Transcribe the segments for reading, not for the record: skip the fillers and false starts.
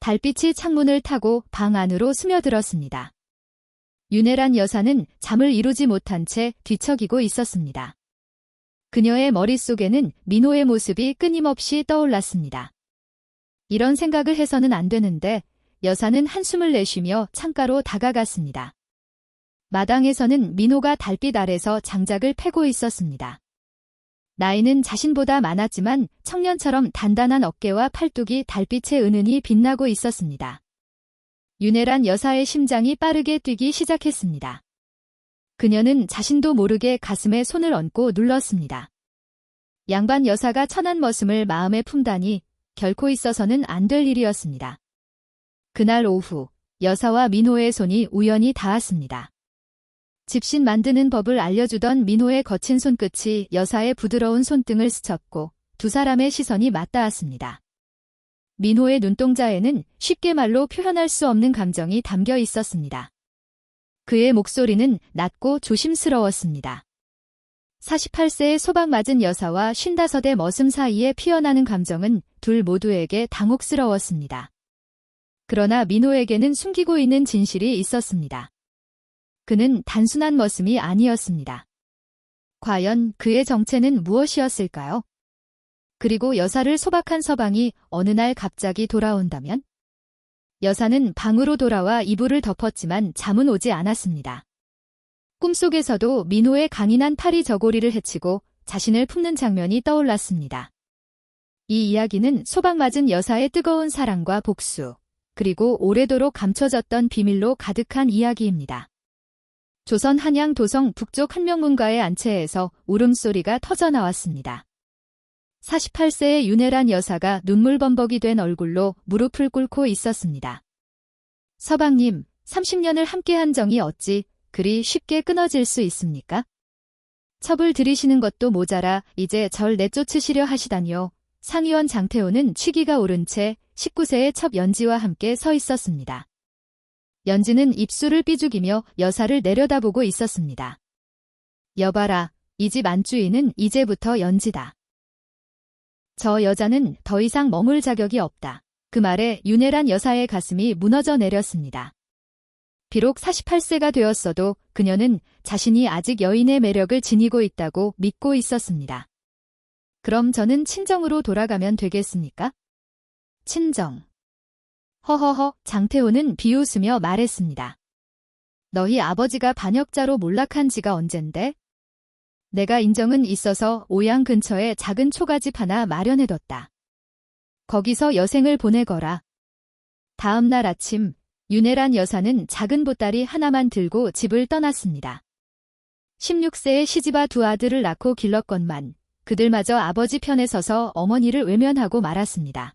달빛이 창문을 타고 방 안으로 스며들었습니다. 윤혜란 여사는 잠을 이루지 못한 채 뒤척이고 있었습니다. 그녀의 머릿속에는 민호의 모습이 끊임없이 떠올랐습니다. 이런 생각을 해서는 안 되는데 여사는 한숨을 내쉬며 창가로 다가갔습니다. 마당에서는 민호가 달빛 아래서 장작을 패고 있었습니다. 나이는 자신보다 많았지만 청년처럼 단단한 어깨와 팔뚝이 달빛에 은은히 빛나고 있었습니다. 윤혜란 여사의 심장이 빠르게 뛰기 시작했습니다. 그녀는 자신도 모르게 가슴에 손을 얹고 눌렀습니다. 양반 여사가 천한 머슴을 마음에 품다니 결코 있어서는 안 될 일이었습니다. 그날 오후 여사와 민호의 손이 우연히 닿았습니다. 집신 만드는 법을 알려주던 민호의 거친 손끝이 여사의 부드러운 손등을 스쳤고 두 사람의 시선이 맞닿았습니다. 민호의 눈동자에는 쉽게 말로 표현할 수 없는 감정이 담겨 있었습니다. 그의 목소리는 낮고 조심스러웠습니다. 48세의 소박 맞은 여사와 55의 머슴 사이에 피어나는 감정은 둘 모두에게 당혹스러웠습니다. 그러나 민호에게는 숨기고 있는 진실이 있었습니다. 그는 단순한 머슴이 아니었습니다. 과연 그의 정체는 무엇이었을까요? 그리고 여사를 소박한 서방이 어느 날 갑자기 돌아온다면? 여사는 방으로 돌아와 이불을 덮었지만 잠은 오지 않았습니다. 꿈속에서도 민호의 강인한 팔이 저고리를 헤치고 자신을 품는 장면이 떠올랐습니다. 이 이야기는 소박맞은 여사의 뜨거운 사랑과 복수, 그리고 오래도록 감춰졌던 비밀로 가득한 이야기입니다. 조선 한양 도성 북쪽 한명문가의 안채에서 울음소리가 터져나왔습니다. 48세의 윤혜란 여사가 눈물범벅이 된 얼굴로 무릎을 꿇고 있었습니다. 서방님, 30년을 함께한 정이 어찌 그리 쉽게 끊어질 수 있습니까? 첩을 들이시는 것도 모자라 이제 절 내쫓으시려 하시다니요. 상의원 장태호는 취기가 오른 채 19세의 첩 연지와 함께 서 있었습니다. 연지는 입술을 삐죽이며 여사를 내려다보고 있었습니다. 여봐라, 이 집 안주인은 이제부터 연지다. 저 여자는 더 이상 머물 자격이 없다. 그 말에 윤혜란 여사의 가슴이 무너져 내렸습니다. 비록 48세가 되었어도 그녀는 자신이 아직 여인의 매력을 지니고 있다고 믿고 있었습니다. 그럼 저는 친정으로 돌아가면 되겠습니까? 친정. 허허허, 장태호는 비웃으며 말했습니다. 너희 아버지가 반역자로 몰락한 지가 언젠데? 내가 인정은 있어서 오양 근처에 작은 초가집 하나 마련해뒀다. 거기서 여생을 보내거라. 다음 날 아침 윤혜란 여사는 작은 보따리 하나만 들고 집을 떠났습니다. 16세의 시집아 두 아들을 낳고 길렀건만 그들마저 아버지 편에 서서 어머니를 외면하고 말았습니다.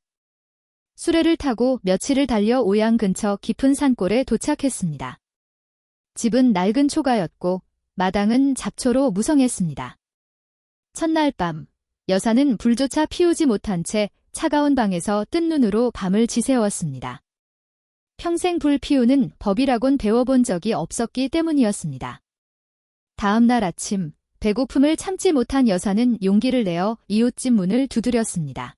수레를 타고 며칠을 달려 오양 근처 깊은 산골에 도착했습니다. 집은 낡은 초가였고 마당은 잡초로 무성했습니다. 첫날 밤, 여사는 불조차 피우지 못한 채 차가운 방에서 뜬 눈으로 밤을 지새웠습니다. 평생 불 피우는 법이라곤 배워본 적이 없었기 때문이었습니다. 다음 날 아침, 배고픔을 참지 못한 여사는 용기를 내어 이웃집 문을 두드렸습니다.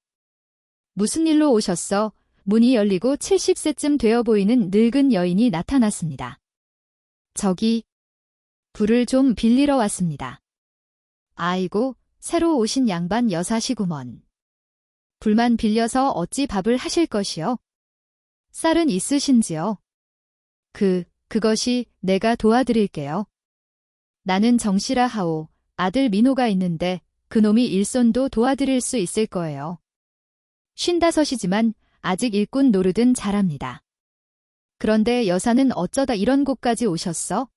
무슨 일로 오셨어? 문이 열리고 70세쯤 되어 보이는 늙은 여인이 나타났습니다. 저기, 불을 좀 빌리러 왔습니다. 아이고, 새로 오신 양반 여사시구먼. 불만 빌려서 어찌 밥을 하실 것이요? 쌀은 있으신지요? 그것이 내가 도와드릴게요. 나는 정씨라 하오. 아들 민호가 있는데 그놈이 일손도 도와드릴 수 있을 거예요. 55이지만 아직 일꾼 노릇은 잘합니다. 그런데 여사는 어쩌다 이런 곳까지 오셨어?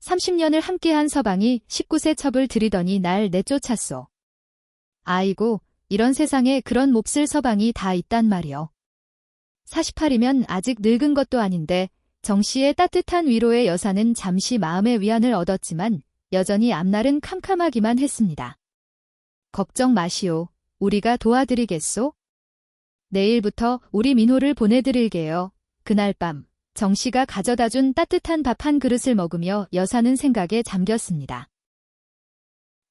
30년을 함께한 서방이 19세 첩을 들이더니 날 내쫓았소. 아이고, 이런 세상에 그런 몹쓸 서방이 다 있단 말이요. 48이면 아직 늙은 것도 아닌데 정씨의 따뜻한 위로에 여사는 잠시 마음의 위안을 얻었지만 여전히 앞날은 캄캄하기만 했습니다. 걱정 마시오. 우리가 도와드리겠소? 내일부터 우리 민호를 보내드릴게요. 그날 밤 정씨가 가져다준 따뜻한 밥 한 그릇을 먹으며 여사는 생각에 잠겼습니다.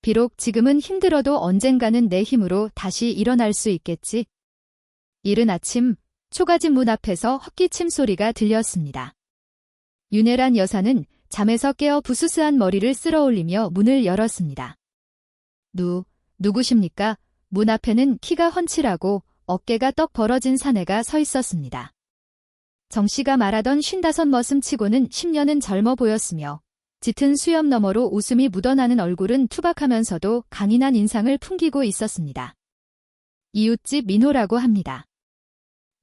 비록 지금은 힘들어도 언젠가는 내 힘으로 다시 일어날 수 있겠지. 이른 아침 초가집 문 앞에서 헛기침 소리가 들렸습니다. 윤혜란 여사는 잠에서 깨어 부스스한 머리를 쓸어 올리며 문을 열었습니다. 누구십니까? 문 앞에는 키가 훤칠하고 어깨가 떡 벌어진 사내가 서 있었습니다. 정 씨가 말하던 55 머슴치고는 10년은 젊어 보였으며 짙은 수염 너머로 웃음이 묻어나는 얼굴은 투박하면서도 강인한 인상을 풍기고 있었습니다. 이웃집 민호라고 합니다.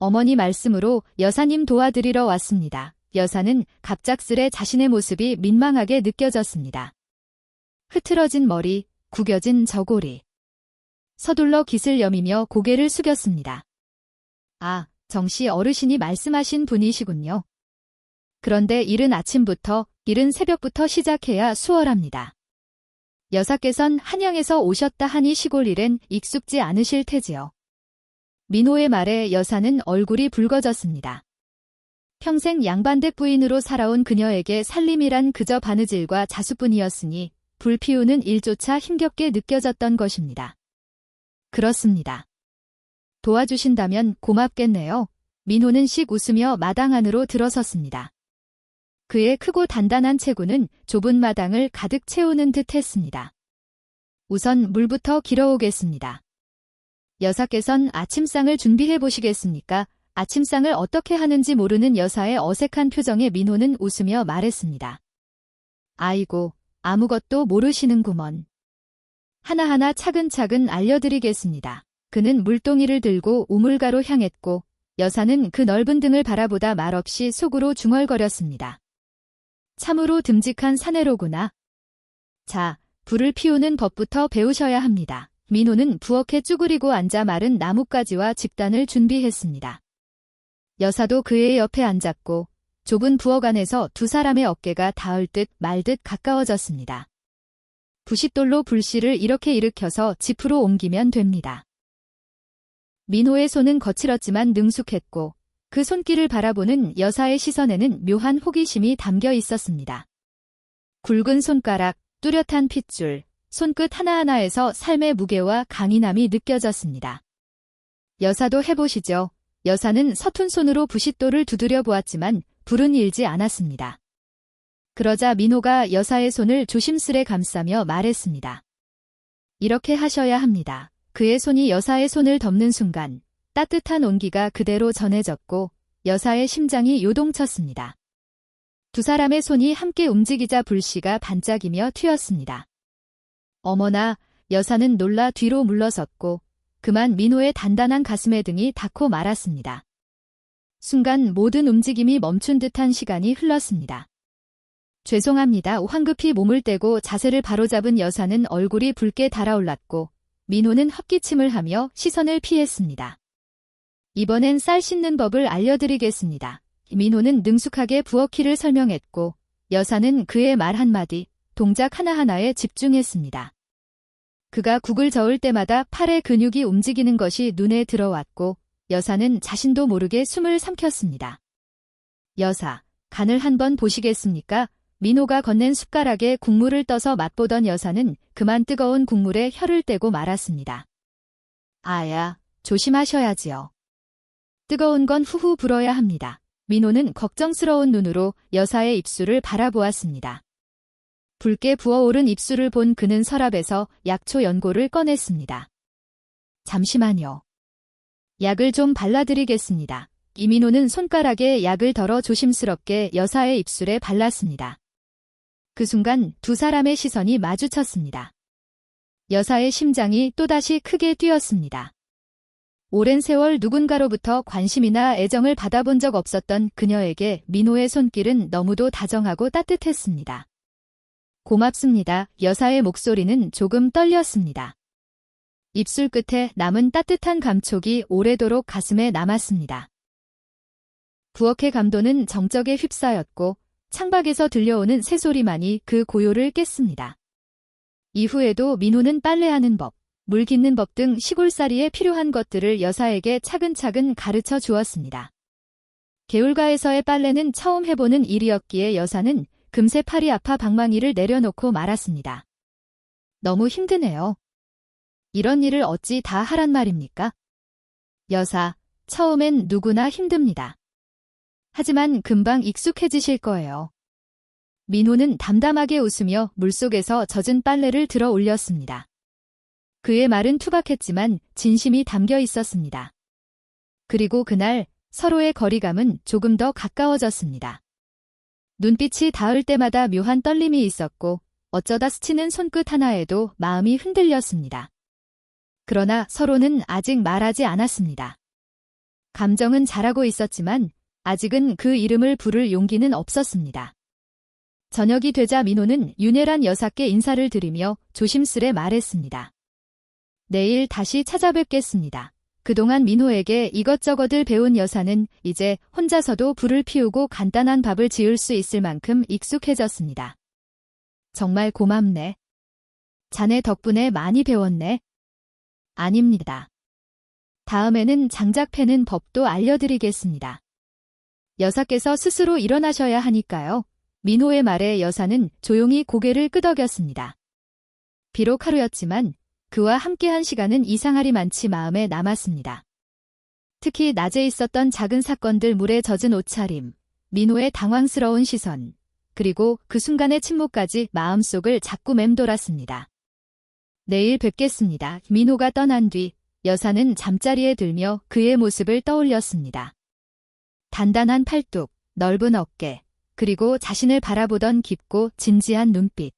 어머니 말씀으로 여사님 도와드리러 왔습니다. 여사는 갑작스레 자신의 모습이 민망하게 느껴졌습니다. 흐트러진 머리, 구겨진 저고리. 서둘러 깃을 여미며 고개를 숙였습니다. 아, 정씨 어르신이 말씀하신 분이시군요. 그런데 이른 새벽부터 시작해야 수월합니다. 여사께선 한양에서 오셨다 하니 시골 일엔 익숙지 않으실 테지요. 민호의 말에 여사는 얼굴이 붉어졌습니다. 평생 양반댁 부인으로 살아온 그녀에게 살림이란 그저 바느질과 자수뿐이었으니 불 피우는 일조차 힘겹게 느껴졌던 것입니다. 그렇습니다. 도와주신다면 고맙겠네요. 민호는 씩 웃으며 마당 안으로 들어섰습니다. 그의 크고 단단한 체구는 좁은 마당을 가득 채우는 듯 했습니다. 우선 물부터 길어오겠습니다. 여사께선 아침상을 준비해 보시겠습니까? 아침상을 어떻게 하는지 모르는 여사의 어색한 표정에 민호는 웃으며 말했습니다. 아이고, 아무것도 모르시는구먼. 하나하나 차근차근 알려드리겠습니다. 그는 물동이를 들고 우물가로 향했고 여사는 그 넓은 등을 바라보다 말없이 속으로 중얼거렸습니다. 참으로 듬직한 사내로구나. 자, 불을 피우는 법부터 배우셔야 합니다. 민호는 부엌에 쭈그리고 앉아 마른 나뭇가지와 집단을 준비했습니다. 여사도 그의 옆에 앉았고 좁은 부엌 안에서 두 사람의 어깨가 닿을 듯 말 듯 가까워졌습니다. 부싯돌로 불씨를 이렇게 일으켜서 짚으로 옮기면 됩니다. 민호의 손은 거칠었지만 능숙했고 그 손길을 바라보는 여사의 시선에는 묘한 호기심이 담겨 있었습니다. 굵은 손가락, 뚜렷한 핏줄, 손끝 하나하나에서 삶의 무게와 강인함이 느껴졌습니다. 여사도 해보시죠. 여사는 서툰 손으로 부싯돌을 두드려 보았지만 불은 일지 않았습니다. 그러자 민호가 여사의 손을 조심스레 감싸며 말했습니다. 이렇게 하셔야 합니다. 그의 손이 여사의 손을 덮는 순간 따뜻한 온기가 그대로 전해졌고 여사의 심장이 요동쳤습니다. 두 사람의 손이 함께 움직이자 불씨가 반짝이며 튀었습니다. 어머나, 여사는 놀라 뒤로 물러섰고 그만 민호의 단단한 가슴에 등이 닿고 말았습니다. 순간 모든 움직임이 멈춘 듯한 시간이 흘렀습니다. 죄송합니다. 황급히 몸을 떼고 자세를 바로잡은 여사는 얼굴이 붉게 달아올랐고 민호는 헛기침을 하며 시선을 피했습니다. 이번엔 쌀 씻는 법을 알려드리겠습니다. 민호는 능숙하게 부엌일을 설명했고 여사는 그의 말 한마디, 동작 하나하나에 집중했습니다. 그가 국을 저을 때마다 팔의 근육이 움직이는 것이 눈에 들어왔고 여사는 자신도 모르게 숨을 삼켰습니다. 여사, 간을 한번 보시겠습니까? 민호가 건넨 숟가락에 국물을 떠서 맛보던 여사는 그만 뜨거운 국물에 혀를 떼고 말았습니다. 아야, 조심하셔야지요. 뜨거운 건 후후 불어야 합니다. 민호는 걱정스러운 눈으로 여사의 입술을 바라보았습니다. 붉게 부어오른 입술을 본 그는 서랍에서 약초 연고를 꺼냈습니다. 잠시만요. 약을 좀 발라드리겠습니다. 이민호는 손가락에 약을 덜어 조심스럽게 여사의 입술에 발랐습니다. 그 순간 두 사람의 시선이 마주쳤습니다. 여사의 심장이 또다시 크게 뛰었습니다. 오랜 세월 누군가로부터 관심이나 애정을 받아본 적 없었던 그녀에게 민호의 손길은 너무도 다정하고 따뜻했습니다. 고맙습니다. 여사의 목소리는 조금 떨렸습니다. 입술 끝에 남은 따뜻한 감촉이 오래도록 가슴에 남았습니다. 부엌의 감도는 정적에 휩싸였고 창밖에서 들려오는 새소리만이 그 고요를 깼습니다. 이후에도 민호는 빨래하는 법, 물 깃는 법 등 시골살이에 필요한 것들을 여사에게 차근차근 가르쳐 주었습니다. 개울가에서의 빨래는 처음 해보는 일이었기에 여사는 금세 팔이 아파 방망이를 내려놓고 말았습니다. 너무 힘드네요. 이런 일을 어찌 다 하란 말입니까? 여사, 처음엔 누구나 힘듭니다. 하지만 금방 익숙해지실 거예요. 민호는 담담하게 웃으며 물속에서 젖은 빨래를 들어 올렸습니다. 그의 말은 투박했지만 진심이 담겨 있었습니다. 그리고 그날 서로의 거리감은 조금 더 가까워졌습니다. 눈빛이 닿을 때마다 묘한 떨림이 있었고 어쩌다 스치는 손끝 하나에도 마음이 흔들렸습니다. 그러나 서로는 아직 말하지 않았습니다. 감정은 자라고 있었지만 아직은 그 이름을 부를 용기는 없었습니다. 저녁이 되자 민호는 윤혜란 여사께 인사를 드리며 조심스레 말했습니다. 내일 다시 찾아뵙겠습니다. 그동안 민호에게 이것저것을 배운 여사는 이제 혼자서도 불을 피우고 간단한 밥을 지을 수 있을 만큼 익숙해졌습니다. 정말 고맙네. 자네 덕분에 많이 배웠네. 아닙니다. 다음에는 장작 패는 법도 알려드리겠습니다. 여사께서 스스로 일어나셔야 하니까요. 민호의 말에 여사는 조용히 고개를 끄덕였습니다. 비록 하루였지만 그와 함께한 시간은 이상하리 많지 마음에 남았습니다. 특히 낮에 있었던 작은 사건들, 물에 젖은 옷차림, 민호의 당황스러운 시선, 그리고 그 순간의 침묵까지 마음속을 자꾸 맴돌았습니다. 내일 뵙겠습니다. 민호가 떠난 뒤 여사는 잠자리에 들며 그의 모습을 떠올렸습니다. 단단한 팔뚝, 넓은 어깨, 그리고 자신을 바라보던 깊고 진지한 눈빛.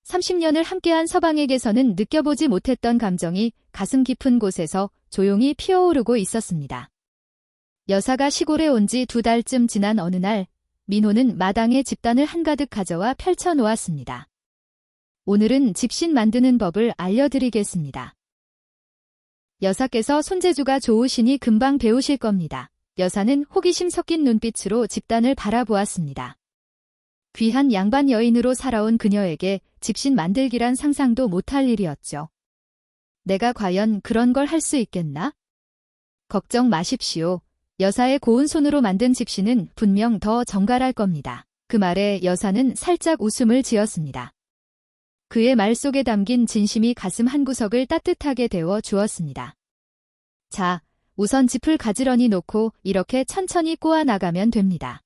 30년을 함께한 서방에게서는 느껴보지 못했던 감정이 가슴 깊은 곳에서 조용히 피어오르고 있었습니다. 여사가 시골에 온 지 2달쯤 지난 어느 날, 민호는 마당에 집단을 한가득 가져와 펼쳐 놓았습니다. 오늘은 집신 만드는 법을 알려드리겠습니다. 여사께서 손재주가 좋으시니 금방 배우실 겁니다. 여사는 호기심 섞인 눈빛으로 집단을 바라보았습니다. 귀한 양반 여인으로 살아온 그녀에게 집신 만들기란 상상도 못할 일이었죠. 내가 과연 그런 걸 할 수 있겠나? 걱정 마십시오. 여사의 고운 손으로 만든 집신은 분명 더 정갈할 겁니다. 그 말에 여사는 살짝 웃음을 지었습니다. 그의 말 속에 담긴 진심이 가슴 한구석을 따뜻하게 데워 주었습니다. 자, 우선 짚을 가지런히 놓고 이렇게 천천히 꼬아 나가면 됩니다.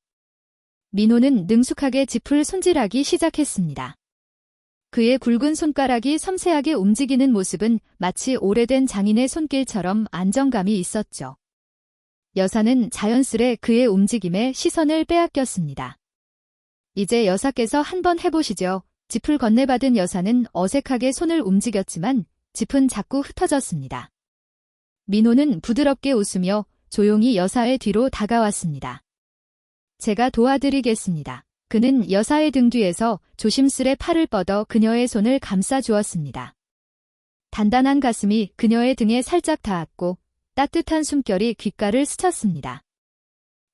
민호는 능숙하게 짚을 손질하기 시작했습니다. 그의 굵은 손가락이 섬세하게 움직이는 모습은 마치 오래된 장인의 손길처럼 안정감이 있었죠. 여사는 자연스레 그의 움직임에 시선을 빼앗겼습니다. 이제 여사께서 한번 해보시죠. 짚을 건네받은 여사는 어색하게 손을 움직였지만 짚은 자꾸 흩어졌습니다. 민호는 부드럽게 웃으며 조용히 여사의 뒤로 다가왔습니다. 제가 도와드리겠습니다. 그는 여사의 등 뒤에서 조심스레 팔을 뻗어 그녀의 손을 감싸 주었습니다. 단단한 가슴이 그녀의 등에 살짝 닿았고 따뜻한 숨결이 귓가를 스쳤습니다.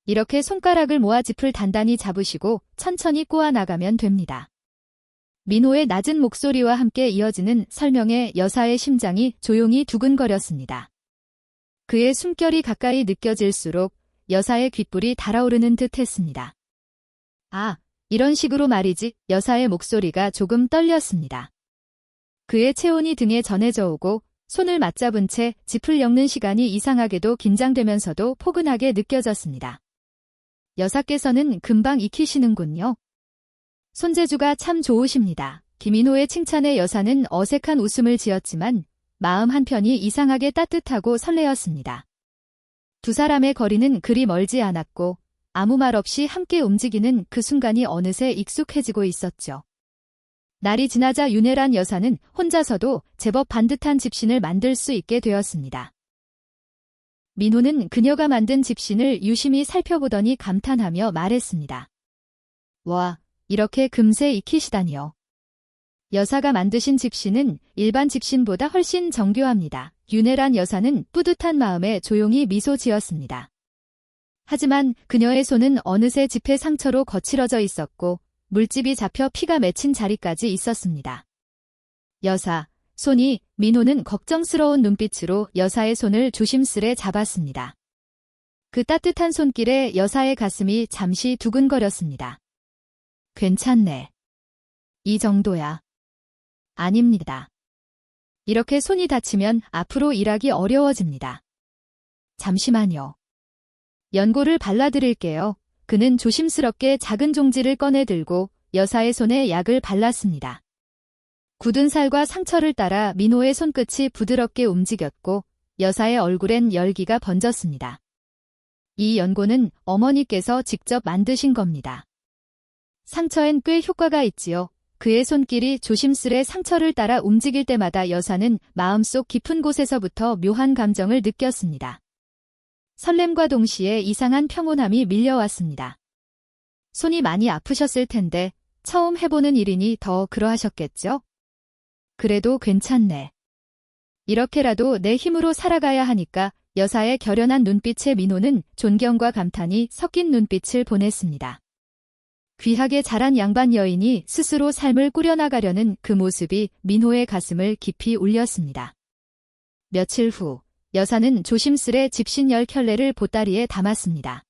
이렇게 손가락을 모아 짚을 단단히 잡으시고 천천히 꼬아 나가면 됩니다. 민호의 낮은 목소리와 함께 이어지는 설명에 여사의 심장이 조용히 두근거렸습니다. 그의 숨결이 가까이 느껴질수록 여사의 귓불이 달아오르는 듯 했습니다. 아, 이런 식으로 말이지. 여사의 목소리가 조금 떨렸습니다. 그의 체온이 등에 전해져 오고 손을 맞잡은 채 짚을 엮는 시간이 이상하게도 긴장되면서도 포근하게 느껴졌습니다. 여사께서는 금방 익히시는군요. 손재주가 참 좋으십니다. 김인호의 칭찬에 여사는 어색한 웃음을 지었지만 마음 한편이 이상하게 따뜻하고 설레었습니다. 두 사람의 거리는 그리 멀지 않았고 아무 말 없이 함께 움직이는 그 순간이 어느새 익숙해지고 있었죠. 날이 지나자 윤혜란 여사는 혼자서도 제법 반듯한 집신을 만들 수 있게 되었습니다. 민호는 그녀가 만든 집신을 유심히 살펴보더니 감탄하며 말했습니다. 와, 이렇게 금세 익히시다니요. 여사가 만드신 집신은 일반 집신보다 훨씬 정교합니다. 윤혜란 여사는 뿌듯한 마음에 조용히 미소 지었습니다. 하지만 그녀의 손은 어느새 짚의 상처로 거칠어져 있었고 물집이 잡혀 피가 맺힌 자리까지 있었습니다. 여사, 손이. 민호는 걱정스러운 눈빛으로 여사의 손을 조심스레 잡았습니다. 그 따뜻한 손길에 여사의 가슴이 잠시 두근거렸습니다. 괜찮네. 이 정도야. 아닙니다. 이렇게 손이 다치면 앞으로 일하기 어려워집니다. 잠시만요. 연고를 발라드릴게요. 그는 조심스럽게 작은 종지를 꺼내 들고 여사의 손에 약을 발랐습니다. 굳은 살과 상처를 따라 민호의 손끝이 부드럽게 움직였고 여사의 얼굴엔 열기가 번졌습니다. 이 연고는 어머니께서 직접 만드신 겁니다. 상처엔 꽤 효과가 있지요. 그의 손길이 조심스레 상처를 따라 움직일 때마다 여사는 마음속 깊은 곳에서부터 묘한 감정을 느꼈습니다. 설렘과 동시에 이상한 평온함이 밀려왔습니다. 손이 많이 아프셨을 텐데 처음 해보는 일이니 더 그러하셨겠죠? 그래도 괜찮네. 이렇게라도 내 힘으로 살아가야 하니까. 여사의 결연한 눈빛에 민호는 존경과 감탄이 섞인 눈빛을 보냈습니다. 귀하게 자란 양반 여인이 스스로 삶을 꾸려나가려는 그 모습이 민호의 가슴을 깊이 울렸습니다. 며칠 후 여사는 조심스레 집신 10켤레를 보따리에 담았습니다.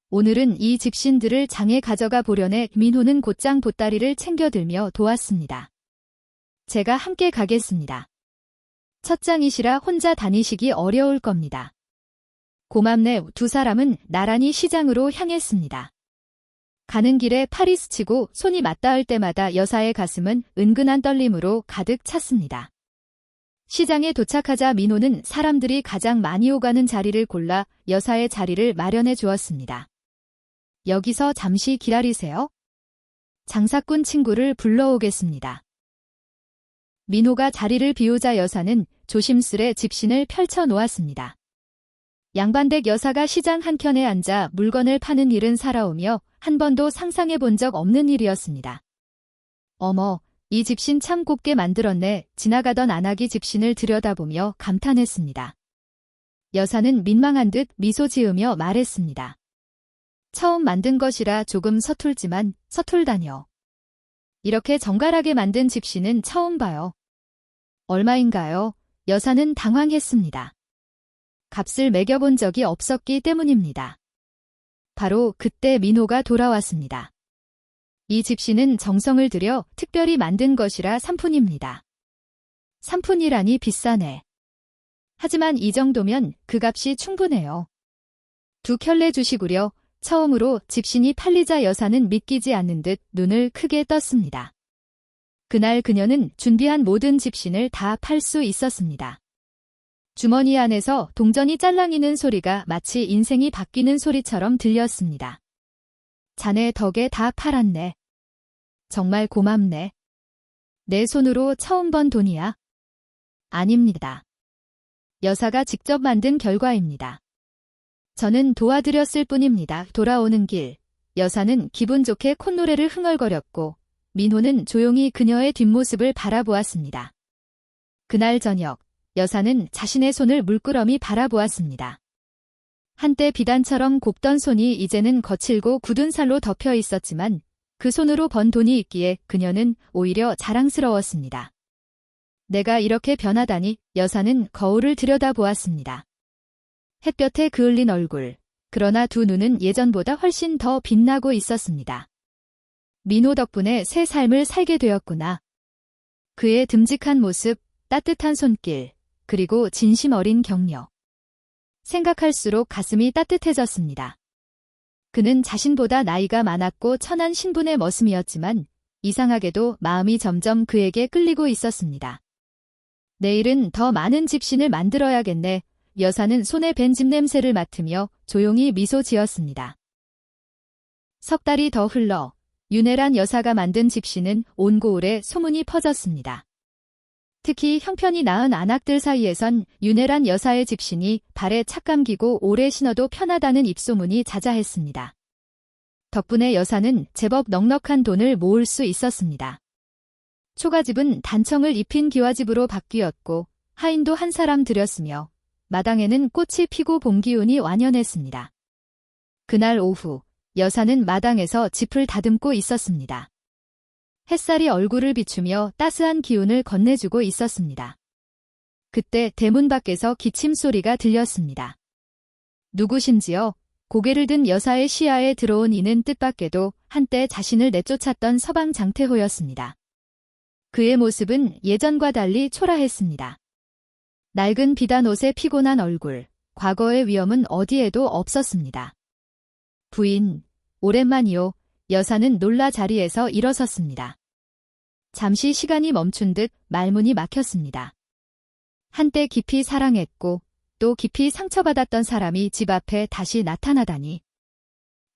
오늘은 이 집신들을 장에 가져가 보려네. 민호는 곧장 보따리를 챙겨들며 도왔습니다. 제가 함께 가겠습니다. 첫장이시라 혼자 다니시기 어려울 겁니다. 고맙네. 두 사람은 나란히 시장으로 향했습니다. 가는 길에 팔이 스치고 손이 맞닿을 때마다 여사의 가슴은 은근한 떨림으로 가득 찼습니다. 시장에 도착하자 민호는 사람들이 가장 많이 오가는 자리를 골라 여사의 자리를 마련해 주었습니다. 여기서 잠시 기다리세요. 장사꾼 친구를 불러오겠습니다. 민호가 자리를 비우자 여사는 조심스레 집신을 펼쳐 놓았습니다. 양반댁 여사가 시장 한켠에 앉아 물건을 파는 일은 살아오며 한 번도 상상해 본 적 없는 일이었습니다. 어머, 이 집신 참 곱게 만들었네. 지나가던 안하기 집신을 들여다보며 감탄했습니다. 여사는 민망한 듯 미소 지으며 말했습니다. 처음 만든 것이라 조금 서툴지만 서툴다뇨. 이렇게 정갈하게 만든 집신은 처음 봐요. 얼마인가요? 여사는 당황했습니다. 값을 매겨본 적이 없었기 때문입니다. 바로 그때 민호가 돌아왔습니다. 이 집신은 정성을 들여 특별히 만든 것이라 3푼입니다. 3푼이라니 비싸네. 하지만 이 정도면 그 값이 충분해요. 2켤레 주시구려. 처음으로 집신이 팔리자 여사는 믿기지 않는 듯 눈을 크게 떴습니다. 그날 그녀는 준비한 모든 집신을 다 팔 수 있었습니다. 주머니 안에서 동전이 짤랑이는 소리가 마치 인생이 바뀌는 소리처럼 들렸습니다. 자네 덕에 다 팔았네. 정말 고맙네. 내 손으로 처음 번 돈이야. 아닙니다. 여사가 직접 만든 결과입니다. 저는 도와드렸을 뿐입니다. 돌아오는 길, 여사는 기분 좋게 콧노래를 흥얼거렸고 민호는 조용히 그녀의 뒷모습을 바라보았습니다. 그날 저녁, 여사는 자신의 손을 물끄러미 바라보았습니다. 한때 비단처럼 곱던 손이 이제는 거칠고 굳은 살로 덮여 있었지만 그 손으로 번 돈이 있기에 그녀는 오히려 자랑스러웠습니다. 내가 이렇게 변하다니. 여사는 거울을 들여다보았습니다. 햇볕에 그을린 얼굴, 그러나 두 눈은 예전보다 훨씬 더 빛나고 있었습니다. 민호 덕분에 새 삶을 살게 되었구나. 그의 듬직한 모습, 따뜻한 손길, 그리고 진심 어린 격려. 생각할수록 가슴이 따뜻해졌습니다. 그는 자신보다 나이가 많았고 천한 신분의 머슴이었지만 이상하게도 마음이 점점 그에게 끌리고 있었습니다. 내일은 더 많은 집신을 만들어야겠네. 여사는 손에 밴 집 냄새를 맡으며 조용히 미소 지었습니다. 석 달이 더 흘러 윤혜란 여사가 만든 집신은 온 고을에 소문이 퍼졌습니다. 특히 형편이 나은 안악들 사이에선 윤혜란 여사의 집신이 발에 착 감기고 오래 신어도 편하다는 입소문이 자자했습니다. 덕분에 여사는 제법 넉넉한 돈을 모을 수 있었습니다. 초가집은 단청을 입힌 기와집으로 바뀌었고 하인도 한 사람 들였으며 마당에는 꽃이 피고 봄 기운이 완연했습니다. 그날 오후 여사는 마당에서 짚을 다듬고 있었습니다. 햇살이 얼굴을 비추며 따스한 기운을 건네주고 있었습니다. 그때 대문 밖에서 기침 소리가 들렸습니다. 누구신지요? 고개를 든 여사의 시야에 들어온 이는 뜻밖에도 한때 자신을 내쫓았던 서방 장태호였습니다. 그의 모습은 예전과 달리 초라했습니다. 낡은 비단 옷에 피곤한 얼굴, 과거의 위험은 어디에도 없었습니다. 부인, 오랜만이요. 여사는 놀라 자리에서 일어섰습니다. 잠시 시간이 멈춘 듯 말문이 막혔습니다. 한때 깊이 사랑했고 또 깊이 상처받았던 사람이 집 앞에 다시 나타나다니.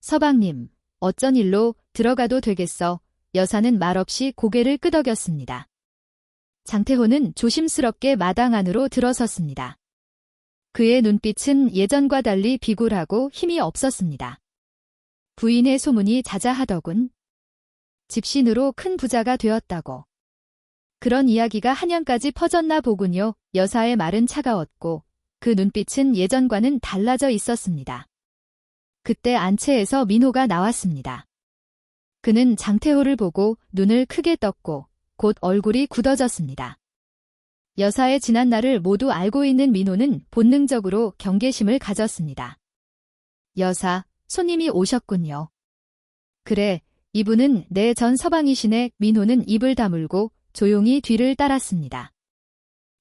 서방님, 어쩐 일로 들어가도 되겠어. 여사는 말없이 고개를 끄덕였습니다. 장태호는 조심스럽게 마당 안으로 들어섰습니다. 그의 눈빛은 예전과 달리 비굴하고 힘이 없었습니다. 부인의 소문이 자자하더군. 집신으로 큰 부자가 되었다고. 그런 이야기가 한양까지 퍼졌나 보군요. 여사의 말은 차가웠고 그 눈빛은 예전과는 달라져 있었습니다. 그때 안채에서 민호가 나왔습니다. 그는 장태호를 보고 눈을 크게 떴고 곧 얼굴이 굳어졌습니다. 여사의 지난 날을 모두 알고 있는 민호는 본능적으로 경계심을 가졌습니다. 여사, 손님이 오셨군요. 그래, 이분은 내 전 서방이시네. 민호는 입을 다물고 조용히 뒤를 따랐습니다.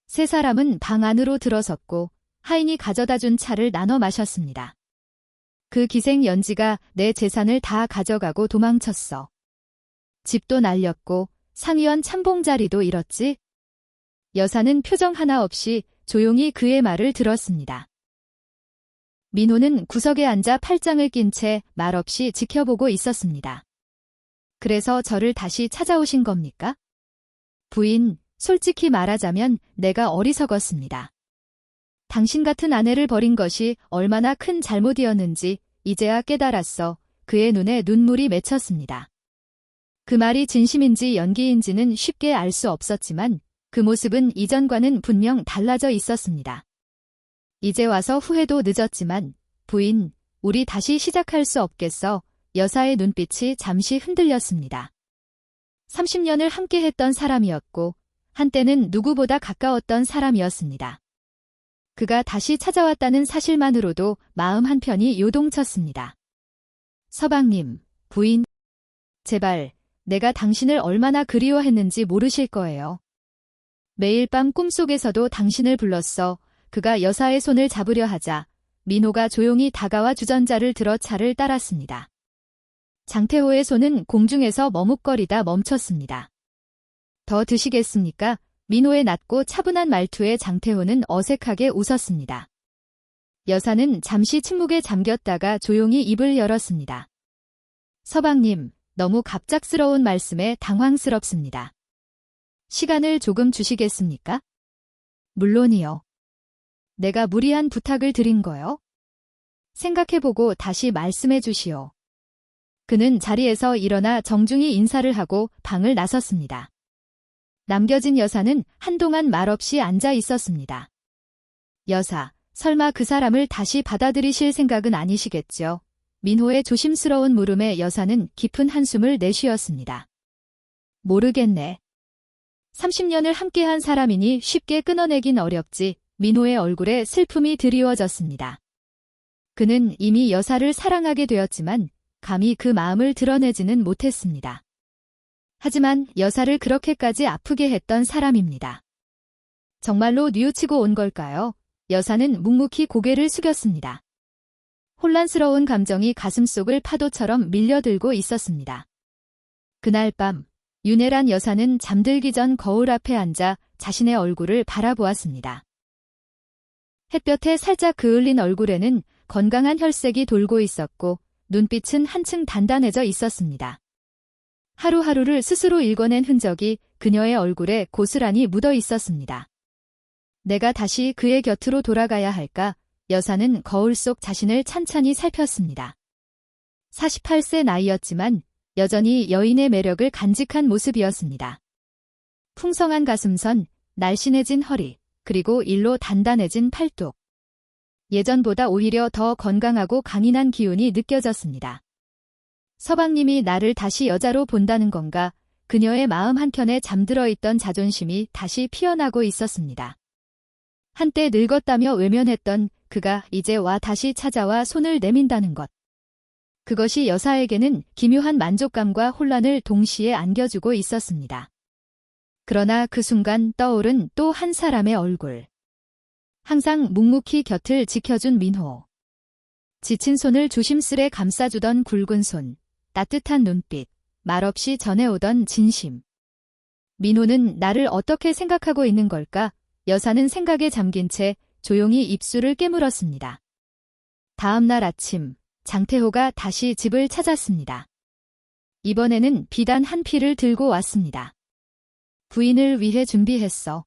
세 사람은 방 안으로 들어섰고 하인이 가져다 준 차를 나눠 마셨습니다. 그 기생 연지가 내 재산을 다 가져가고 도망쳤어. 집도 날렸고 상의원 참봉 자리도 잃었지? 여사는 표정 하나 없이 조용히 그의 말을 들었습니다. 민호는 구석에 앉아 팔짱을 낀 채 말없이 지켜보고 있었습니다. 그래서 저를 다시 찾아오신 겁니까? 부인, 솔직히 말하자면 내가 어리석었습니다. 당신 같은 아내를 버린 것이 얼마나 큰 잘못이었는지 이제야 깨달았어. 그의 눈에 눈물이 맺혔습니다. 그 말이 진심인지 연기인지는 쉽게 알 수 없었지만 그 모습은 이전과는 분명 달라져 있었습니다. 이제 와서 후회도 늦었지만 부인, 우리 다시 시작할 수 없겠어. 여사의 눈빛이 잠시 흔들렸습니다. 30년을 함께했던 사람이었고 한때는 누구보다 가까웠던 사람이었습니다. 그가 다시 찾아왔다는 사실만으로도 마음 한편이 요동쳤습니다. 서방님, 부인, 제발 내가 당신을 얼마나 그리워했는지 모르실 거예요. 매일 밤 꿈속에서도 당신을 불렀어. 그가 여사의 손을 잡으려 하자 민호가 조용히 다가와 주전자를 들어 차를 따랐습니다. 장태호의 손은 공중에서 머뭇거리다 멈췄습니다. 더 드시겠습니까? 민호의 낮고 차분한 말투에 장태호는 어색하게 웃었습니다. 여사는 잠시 침묵에 잠겼다가 조용히 입을 열었습니다. 서방님, 너무 갑작스러운 말씀에 당황스럽습니다. 시간을 조금 주시겠습니까? 물론이요. 내가 무리한 부탁을 드린 거요? 생각해보고 다시 말씀해 주시오. 그는 자리에서 일어나 정중히 인사를 하고 방을 나섰습니다. 남겨진 여사는 한동안 말없이 앉아 있었습니다. 여사, 설마 그 사람을 다시 받아들이실 생각은 아니시겠죠? 민호의 조심스러운 물음에 여사는 깊은 한숨을 내쉬었습니다. 모르겠네. 30년을 함께한 사람이니 쉽게 끊어내긴 어렵지. 민호의 얼굴에 슬픔이 드리워졌습니다. 그는 이미 여사를 사랑하게 되었지만 감히 그 마음을 드러내지는 못했습니다. 하지만 여사를 그렇게까지 아프게 했던 사람입니다. 정말로 뉘우치고 온 걸까요? 여사는 묵묵히 고개를 숙였습니다. 혼란스러운 감정이 가슴속을 파도처럼 밀려들고 있었습니다. 그날 밤, 윤혜란 여사는 잠들기 전 거울 앞에 앉아 자신의 얼굴을 바라보았습니다. 햇볕에 살짝 그을린 얼굴에는 건강한 혈색이 돌고 있었고 눈빛은 한층 단단해져 있었습니다. 하루하루를 스스로 읽어낸 흔적이 그녀의 얼굴에 고스란히 묻어 있었습니다. 내가 다시 그의 곁으로 돌아가야 할까? 여사는 거울 속 자신을 찬찬히 살폈습니다. 48세 나이였지만 여전히 여인의 매력을 간직한 모습이었습니다. 풍성한 가슴선, 날씬해진 허리, 그리고 일로 단단해진 팔뚝. 예전보다 오히려 더 건강하고 강인한 기운이 느껴졌습니다. 서방님이 나를 다시 여자로 본다는 건가? 그녀의 마음 한켠에 잠들어 있던 자존심이 다시 피어나고 있었습니다. 한때 늙었다며 외면했던 그가 이제 와 다시 찾아와 손을 내민다는 것. 그것이 여사에게는 기묘한 만족감과 혼란을 동시에 안겨주고 있었습니다. 그러나 그 순간 떠오른 또 한 사람의 얼굴. 항상 묵묵히 곁을 지켜준 민호. 지친 손을 조심스레 감싸주던 굵은 손, 따뜻한 눈빛, 말없이 전해오던 진심. 민호는 나를 어떻게 생각하고 있는 걸까? 여사는 생각에 잠긴 채 조용히 입술을 깨물었습니다. 다음 날 아침, 장태호가 다시 집을 찾았습니다. 이번에는 비단 한 필을 들고 왔습니다. 부인을 위해 준비했어.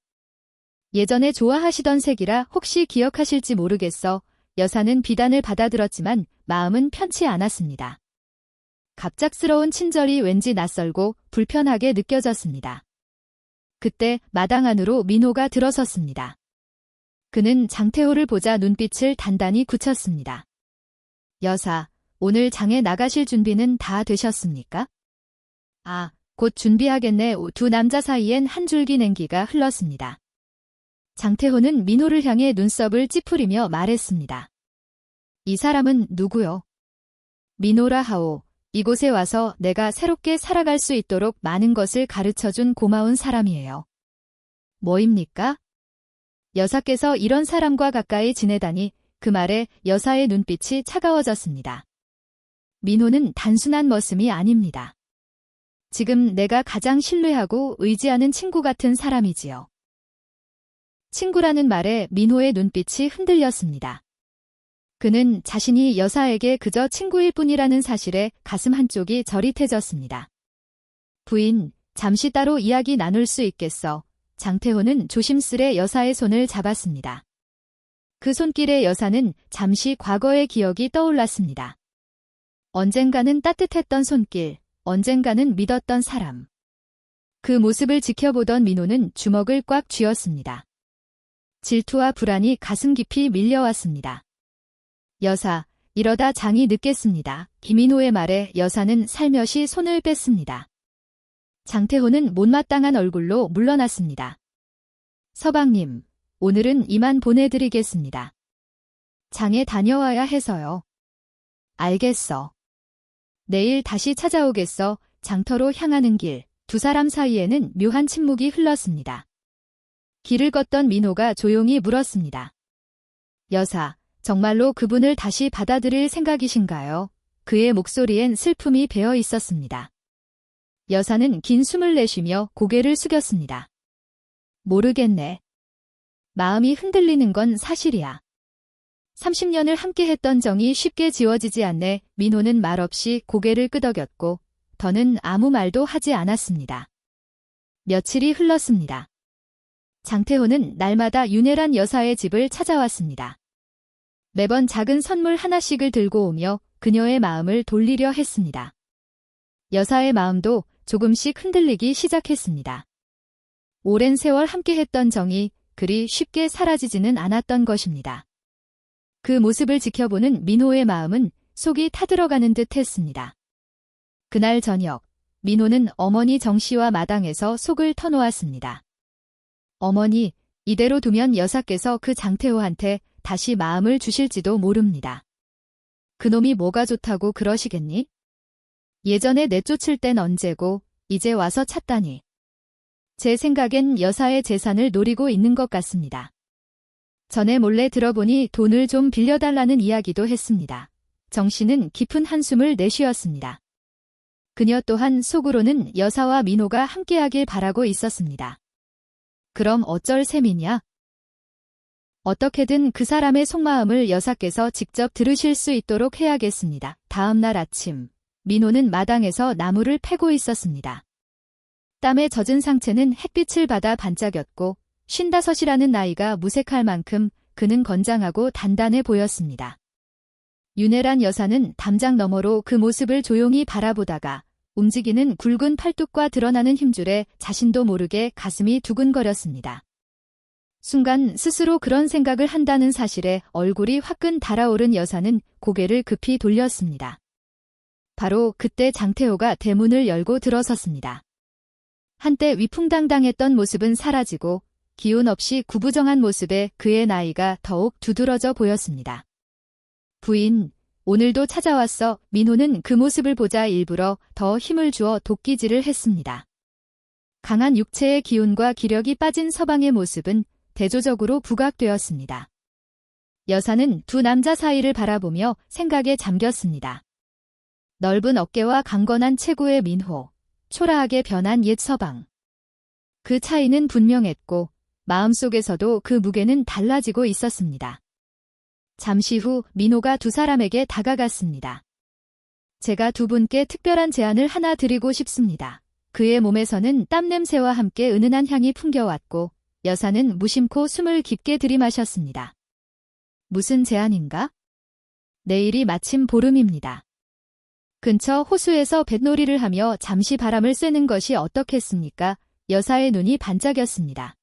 예전에 좋아하시던 색이라 혹시 기억하실지 모르겠어. 여사는 비단을 받아들었지만 마음은 편치 않았습니다. 갑작스러운 친절이 왠지 낯설고 불편하게 느껴졌습니다. 그때 마당 안으로 민호가 들어섰습니다. 그는 장태호를 보자 눈빛을 단단히 굳혔습니다. 여사, 오늘 장에 나가실 준비는 다 되셨습니까? 아, 곧 준비하겠네. 두 남자 사이엔 한 줄기 냉기가 흘렀습니다. 장태호는 민호를 향해 눈썹을 찌푸리며 말했습니다. 이 사람은 누구요? 민호라 하오. 이곳에 와서 내가 새롭게 살아갈 수 있도록 많은 것을 가르쳐준 고마운 사람이에요. 뭐입니까? 여사께서 이런 사람과 가까이 지내다니. 그 말에 여사의 눈빛이 차가워졌습니다. 민호는 단순한 머슴이 아닙니다. 지금 내가 가장 신뢰하고 의지하는 친구 같은 사람이지요. 친구라는 말에 민호의 눈빛이 흔들렸습니다. 그는 자신이 여사에게 그저 친구일 뿐이라는 사실에 가슴 한쪽이 저릿해졌습니다. 부인, 잠시 따로 이야기 나눌 수 있겠어. 장태호는 조심스레 여사의 손을 잡았습니다. 그 손길에 여사는 잠시 과거의 기억이 떠올랐습니다. 언젠가는 따뜻했던 손길, 언젠가는 믿었던 사람. 그 모습을 지켜보던 민호는 주먹을 꽉 쥐었습니다. 질투와 불안이 가슴 깊이 밀려왔습니다. 여사, 이러다 장이 늦겠습니다. 김민호의 말에 여사는 살며시 손을 뺐습니다. 장태호는 못마땅한 얼굴로 물러났습니다. 서방님, 오늘은 이만 보내드리겠습니다. 장에 다녀와야 해서요. 알겠어. 내일 다시 찾아오겠어. 장터로 향하는 길, 두 사람 사이에는 묘한 침묵이 흘렀습니다. 길을 걷던 민호가 조용히 물었습니다. 여사, 정말로 그분을 다시 받아들일 생각이신가요? 그의 목소리엔 슬픔이 배어 있었습니다. 여사는 긴 숨을 내쉬며 고개를 숙였습니다. 모르겠네. 마음이 흔들리는 건 사실이야. 30년을 함께했던 정이 쉽게 지워지지 않네. 민호는 말없이 고개를 끄덕였고 더는 아무 말도 하지 않았습니다. 며칠이 흘렀습니다. 장태호는 날마다 윤혜란 여사의 집을 찾아왔습니다. 매번 작은 선물 하나씩을 들고 오며 그녀의 마음을 돌리려 했습니다. 여사의 마음도 조금씩 흔들리기 시작했습니다. 오랜 세월 함께했던 정이 그리 쉽게 사라지지는 않았던 것입니다. 그 모습을 지켜보는 민호의 마음은 속이 타들어가는 듯 했습니다. 그날 저녁, 민호는 어머니 정씨와 마당에서 속을 터놓았습니다. 어머니, 이대로 두면 여사께서 그 장태호한테 다시 마음을 주실지도 모릅니다. 그놈이 뭐가 좋다고 그러시겠니? 예전에 내쫓을 땐 언제고 이제 와서 찾다니. 제 생각엔 여사의 재산을 노리고 있는 것 같습니다. 전에 몰래 들어보니 돈을 좀 빌려달라는 이야기도 했습니다. 정 씨는 깊은 한숨을 내쉬었습니다. 그녀 또한 속으로는 여사와 민호가 함께하길 바라고 있었습니다. 그럼 어쩔 셈이냐? 어떻게든 그 사람의 속마음을 여사께서 직접 들으실 수 있도록 해야겠습니다. 다음 날 아침, 민호는 마당에서 나무를 패고 있었습니다. 땀에 젖은 상체는 햇빛을 받아 반짝였고 55이라는 나이가 무색할 만큼 그는 건장하고 단단해 보였습니다. 윤혜란 여사는 담장 너머로 그 모습을 조용히 바라보다가 움직이는 굵은 팔뚝과 드러나는 힘줄에 자신도 모르게 가슴이 두근거렸습니다. 순간 스스로 그런 생각을 한다는 사실에 얼굴이 화끈 달아오른 여사는 고개를 급히 돌렸습니다. 바로 그때 장태호가 대문을 열고 들어섰습니다. 한때 위풍당당했던 모습은 사라지고 기운 없이 구부정한 모습에 그의 나이가 더욱 두드러져 보였습니다. 부인, 오늘도 찾아왔어. 민호는 그 모습을 보자 일부러 더 힘을 주어 도끼질을 했습니다. 강한 육체의 기운과 기력이 빠진 서방의 모습은 대조적으로 부각되었습니다. 여사는 두 남자 사이를 바라보며 생각에 잠겼습니다. 넓은 어깨와 강건한 체구의 민호, 초라하게 변한 옛 서방. 그 차이는 분명했고 마음속에서도 그 무게는 달라지고 있었습니다. 잠시 후 민호가 두 사람에게 다가갔습니다. 제가 두 분께 특별한 제안을 하나 드리고 싶습니다. 그의 몸에서는 땀 냄새와 함께 은은한 향이 풍겨왔고 여사는 무심코 숨을 깊게 들이마셨습니다. 무슨 제안인가? 내일이 마침 보름입니다. 근처 호수에서 뱃놀이를 하며 잠시 바람을 쐬는 것이 어떻겠습니까? 여사의 눈이 반짝였습니다.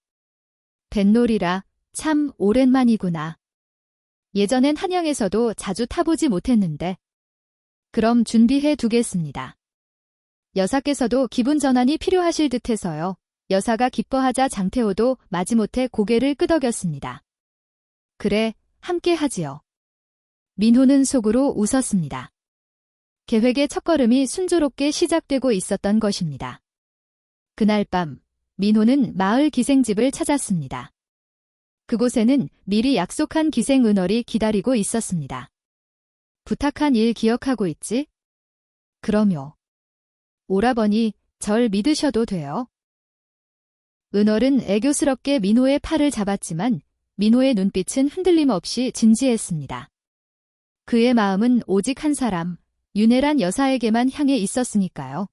뱃놀이라 참 오랜만이구나. 예전엔 한양에서도 자주 타보지 못했는데. 그럼 준비해 두겠습니다. 여사께서도 기분 전환이 필요하실 듯해서요. 여사가 기뻐하자 장태호도 마지못해 고개를 끄덕였습니다. 그래, 함께 하지요. 민호는 속으로 웃었습니다. 계획의 첫걸음이 순조롭게 시작되고 있었던 것입니다. 그날 밤, 민호는 마을 기생집을 찾았습니다. 그곳에는 미리 약속한 기생 은월이 기다리고 있었습니다. 부탁한 일 기억하고 있지? 그럼요. 오라버니, 절 믿으셔도 돼요. 은월은 애교스럽게 민호의 팔을 잡았지만 민호의 눈빛은 흔들림 없이 진지했습니다. 그의 마음은 오직 한 사람, 윤혜란 여사에게만 향해 있었으니까요.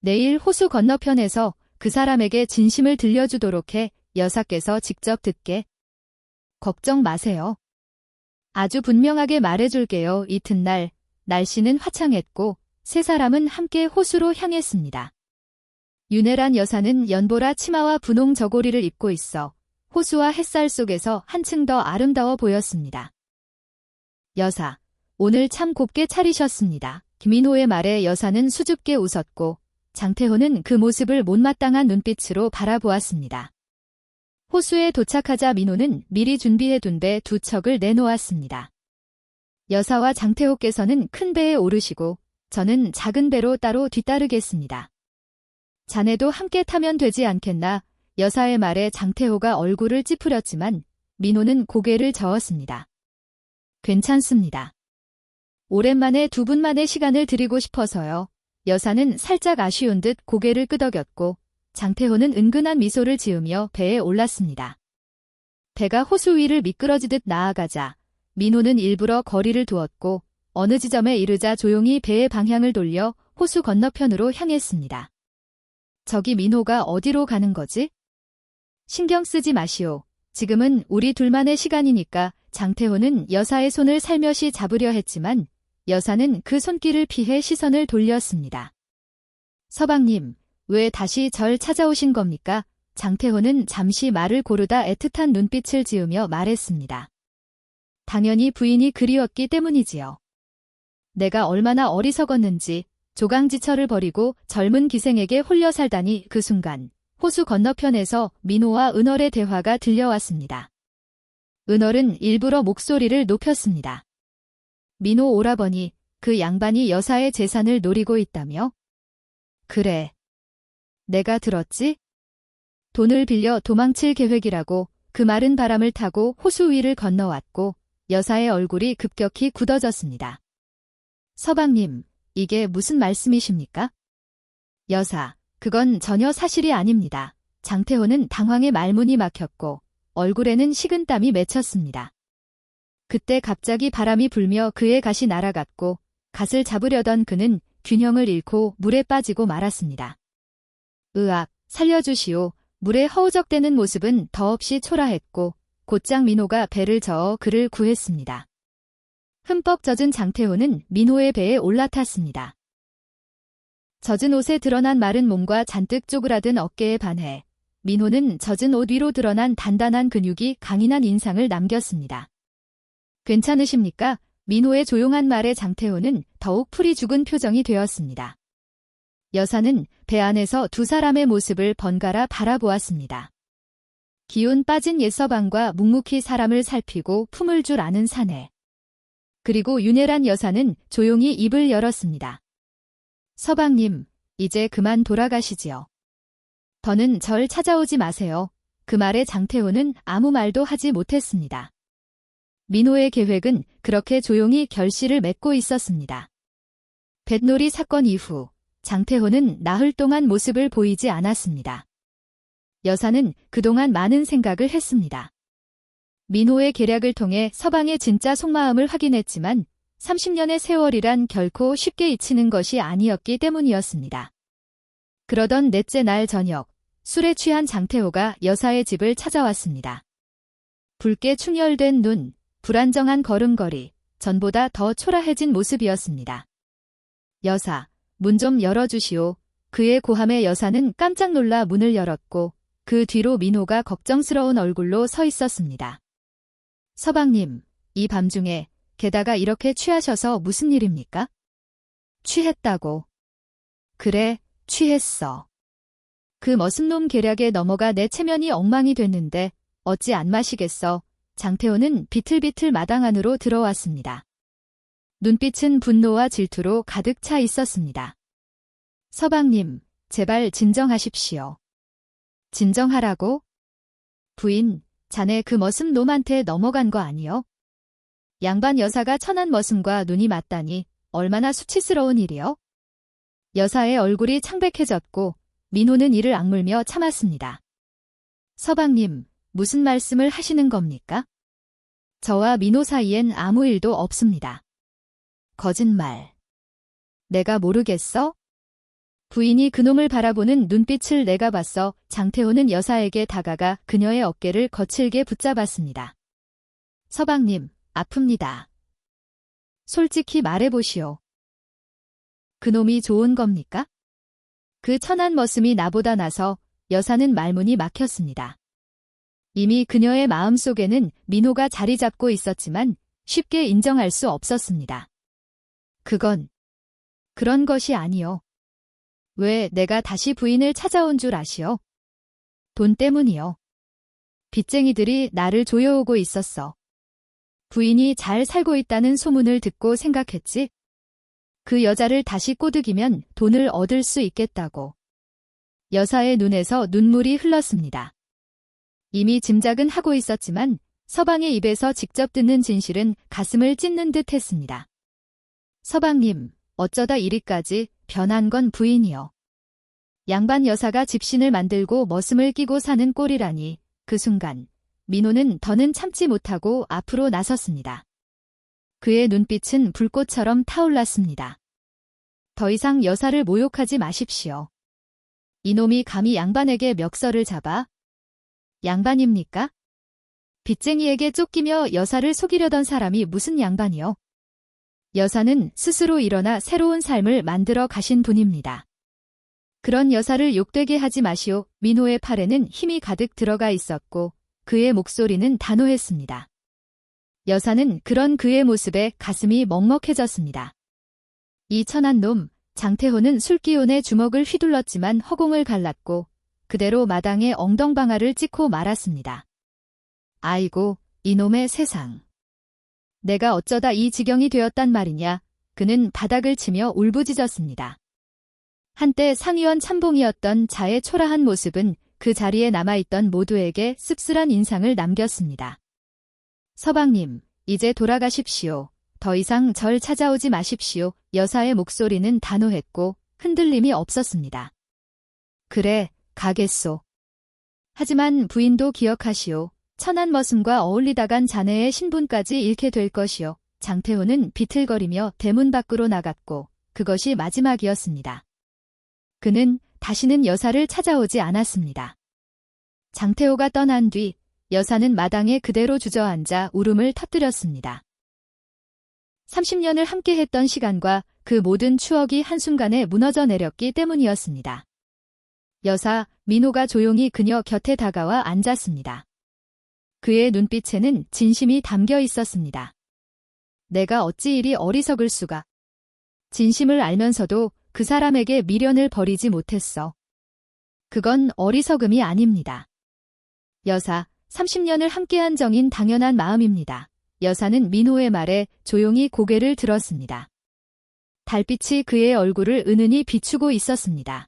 내일 호수 건너편에서 그 사람에게 진심을 들려주도록 해 여사께서 직접 듣게. 걱정 마세요. 아주 분명하게 말해줄게요. 이튿날 날씨는 화창했고 세 사람은 함께 호수로 향했습니다. 윤혜란 여사는 연보라 치마와 분홍 저고리를 입고 있어 호수와 햇살 속에서 한층 더 아름다워 보였습니다. 여사, 오늘 참 곱게 차리셨습니다. 김인호의 말에 여사는 수줍게 웃었고 장태호는 그 모습을 못마땅한 눈빛으로 바라보았습니다. 호수에 도착하자 민호는 미리 준비해둔 배 두 척을 내놓았습니다. 여사와 장태호께서는 큰 배에 오르시고 저는 작은 배로 따로 뒤따르겠습니다. 자네도 함께 타면 되지 않겠나? 여사의 말에 장태호가 얼굴을 찌푸렸지만 민호는 고개를 저었습니다. 괜찮습니다. 오랜만에 두 분만의 시간을 드리고 싶어서요. 여사는 살짝 아쉬운 듯 고개를 끄덕였고 장태호는 은근한 미소를 지으며 배에 올랐습니다. 배가 호수 위를 미끄러지듯 나아가자 민호는 일부러 거리를 두었고 어느 지점에 이르자 조용히 배의 방향을 돌려 호수 건너편으로 향했습니다. 저기 민호가 어디로 가는 거지? 신경 쓰지 마시오. 지금은 우리 둘만의 시간이니까. 장태호는 여사의 손을 살며시 잡으려 했지만 여사는 그 손길을 피해 시선을 돌렸습니다. 서방님, 왜 다시 절 찾아오신 겁니까? 장태호는 잠시 말을 고르다 애틋한 눈빛을 지으며 말했습니다. 당연히 부인이 그리웠기 때문이지요. 내가 얼마나 어리석었는지 조강지처를 버리고 젊은 기생에게 홀려 살다니. 그 순간 호수 건너편에서 민호와 은월의 대화가 들려왔습니다. 은월은 일부러 목소리를 높였습니다. 민호 오라버니, 그 양반이 여사의 재산을 노리고 있다며? 그래. 내가 들었지? 돈을 빌려 도망칠 계획이라고. 그 마른 바람을 타고 호수 위를 건너왔고 여사의 얼굴이 급격히 굳어졌습니다. 서방님, 이게 무슨 말씀이십니까? 여사, 그건 전혀 사실이 아닙니다. 장태호는 당황해 말문이 막혔고 얼굴에는 식은땀이 맺혔습니다. 그때 갑자기 바람이 불며 그의 갓이 날아갔고 갓을 잡으려던 그는 균형을 잃고 물에 빠지고 말았습니다. 으악, 살려주시오. 물에 허우적대는 모습은 더없이 초라했고 곧장 민호가 배를 저어 그를 구했습니다. 흠뻑 젖은 장태호는 민호의 배에 올라탔습니다. 젖은 옷에 드러난 마른 몸과 잔뜩 쪼그라든 어깨에 반해 민호는 젖은 옷 위로 드러난 단단한 근육이 강인한 인상을 남겼습니다. 괜찮으십니까? 민호의 조용한 말에 장태호는 더욱 풀이 죽은 표정이 되었습니다. 여사는 배 안에서 두 사람의 모습을 번갈아 바라보았습니다. 기운 빠진 옛서방과 묵묵히 사람을 살피고 품을 줄 아는 사내. 그리고 윤혜란 여사는 조용히 입을 열었습니다. 서방님, 이제 그만 돌아가시지요. 더는 절 찾아오지 마세요. 그 말에 장태호는 아무 말도 하지 못했습니다. 민호의 계획은 그렇게 조용히 결실을 맺고 있었습니다. 뱃놀이 사건 이후 장태호는 나흘 동안 모습을 보이지 않았습니다. 여사는 그동안 많은 생각을 했습니다. 민호의 계략을 통해 서방의 진짜 속마음을 확인했지만 30년의 세월이란 결코 쉽게 잊히는 것이 아니었기 때문이었습니다. 그러던 넷째 날 저녁, 술에 취한 장태호가 여사의 집을 찾아왔습니다. 붉게 충혈된 눈, 불안정한 걸음걸이, 전보다 더 초라해진 모습이었습니다. 여사, 문 좀 열어주시오. 그의 고함에 여사는 깜짝 놀라 문을 열었고 그 뒤로 민호가 걱정스러운 얼굴로 서 있었습니다. 서방님, 이 밤중에 게다가 이렇게 취하셔서 무슨 일입니까? 취했다고. 그래, 취했어. 그 머슴놈 계략에 넘어가 내 체면이 엉망이 됐는데 어찌 안 마시겠어. 장태호는 비틀비틀 마당 안으로 들어왔습니다. 눈빛은 분노와 질투로 가득 차 있었습니다. 서방님, 제발 진정하십시오. 진정하라고? 부인, 자네 그 머슴놈한테 넘어간 거 아니요? 양반 여사가 천한 머슴과 눈이 맞다니 얼마나 수치스러운 일이요? 여사의 얼굴이 창백해졌고 민호는 이를 악물며 참았습니다. 서방님, 무슨 말씀을 하시는 겁니까? 저와 민호 사이엔 아무 일도 없습니다. 거짓말. 내가 모르겠어? 부인이 그놈을 바라보는 눈빛을 내가 봤어. 장태호는 여사에게 다가가 그녀의 어깨를 거칠게 붙잡았습니다. 서방님, 아픕니다. 솔직히 말해보시오. 그놈이 좋은 겁니까? 그 천한 머슴이 나보다 나서 여사는 말문이 막혔습니다. 이미 그녀의 마음속에는 민호가 자리 잡고 있었지만 쉽게 인정할 수 없었습니다. 그런 것이 아니요. 왜 내가 다시 부인을 찾아온 줄 아시오? 돈 때문이요. 빚쟁이들이 나를 조여오고 있었어. 부인이 잘 살고 있다는 소문을 듣고 생각했지. 그 여자를 다시 꼬드기면 돈을 얻을 수 있겠다고. 여사의 눈에서 눈물이 흘렀습니다. 이미 짐작은 하고 있었지만 서방의 입에서 직접 듣는 진실은 가슴을 찢는 듯 했습니다. 서방님, 어쩌다 이리까지 변한 건 부인이요. 양반 여사가 집신을 만들고 머슴을 끼고 사는 꼴이라니. 그 순간 민호는 더는 참지 못하고 앞으로 나섰습니다. 그의 눈빛은 불꽃처럼 타올랐습니다. 더 이상 여사를 모욕하지 마십시오. 이놈이 감히 양반에게 멱살을 잡아? 양반입니까? 빚쟁이에게 쫓기며 여사를 속이려던 사람이 무슨 양반이요? 여사는 스스로 일어나 새로운 삶을 만들어 가신 분입니다. 그런 여사를 욕되게 하지 마시오. 민호의 팔에는 힘이 가득 들어가 있었고 그의 목소리는 단호했습니다. 여사는 그런 그의 모습에 가슴이 먹먹해졌습니다. 이 천한 놈, 장태호는 술기운에 주먹을 휘둘렀지만 허공을 갈랐고 그대로 마당에 엉덩방아를 찍고 말았습니다. 아이고, 이놈의 세상. 내가 어쩌다 이 지경이 되었단 말이냐. 그는 바닥을 치며 울부짖었습니다. 한때 상위원 참봉이었던 자의 초라한 모습은 그 자리에 남아있던 모두에게 씁쓸한 인상을 남겼습니다. 서방님, 이제 돌아가십시오. 더 이상 절 찾아오지 마십시오. 여사의 목소리는 단호했고 흔들림이 없었습니다. 그래, 가겠소. 하지만 부인도 기억하시오. 천한 머슴과 어울리다간 자네의 신분까지 잃게 될 것이요. 장태호는 비틀거리며 대문 밖으로 나갔고 그것이 마지막이었습니다. 그는 다시는 여사를 찾아오지 않았습니다. 장태호가 떠난 뒤 여사는 마당에 그대로 주저앉아 울음을 터뜨렸습니다. 30년을 함께했던 시간과 그 모든 추억이 한순간에 무너져 내렸기 때문이었습니다. 여사, 민호가 조용히 그녀 곁에 다가와 앉았습니다. 그의 눈빛에는 진심이 담겨 있었습니다. 내가 어찌 이리 어리석을 수가. 진심을 알면서도 그 사람에게 미련을 버리지 못했어. 그건 어리석음이 아닙니다. 여사, 30년을 함께한 정인 당연한 마음입니다. 여사는 민호의 말에 조용히 고개를 들었습니다. 달빛이 그의 얼굴을 은은히 비추고 있었습니다.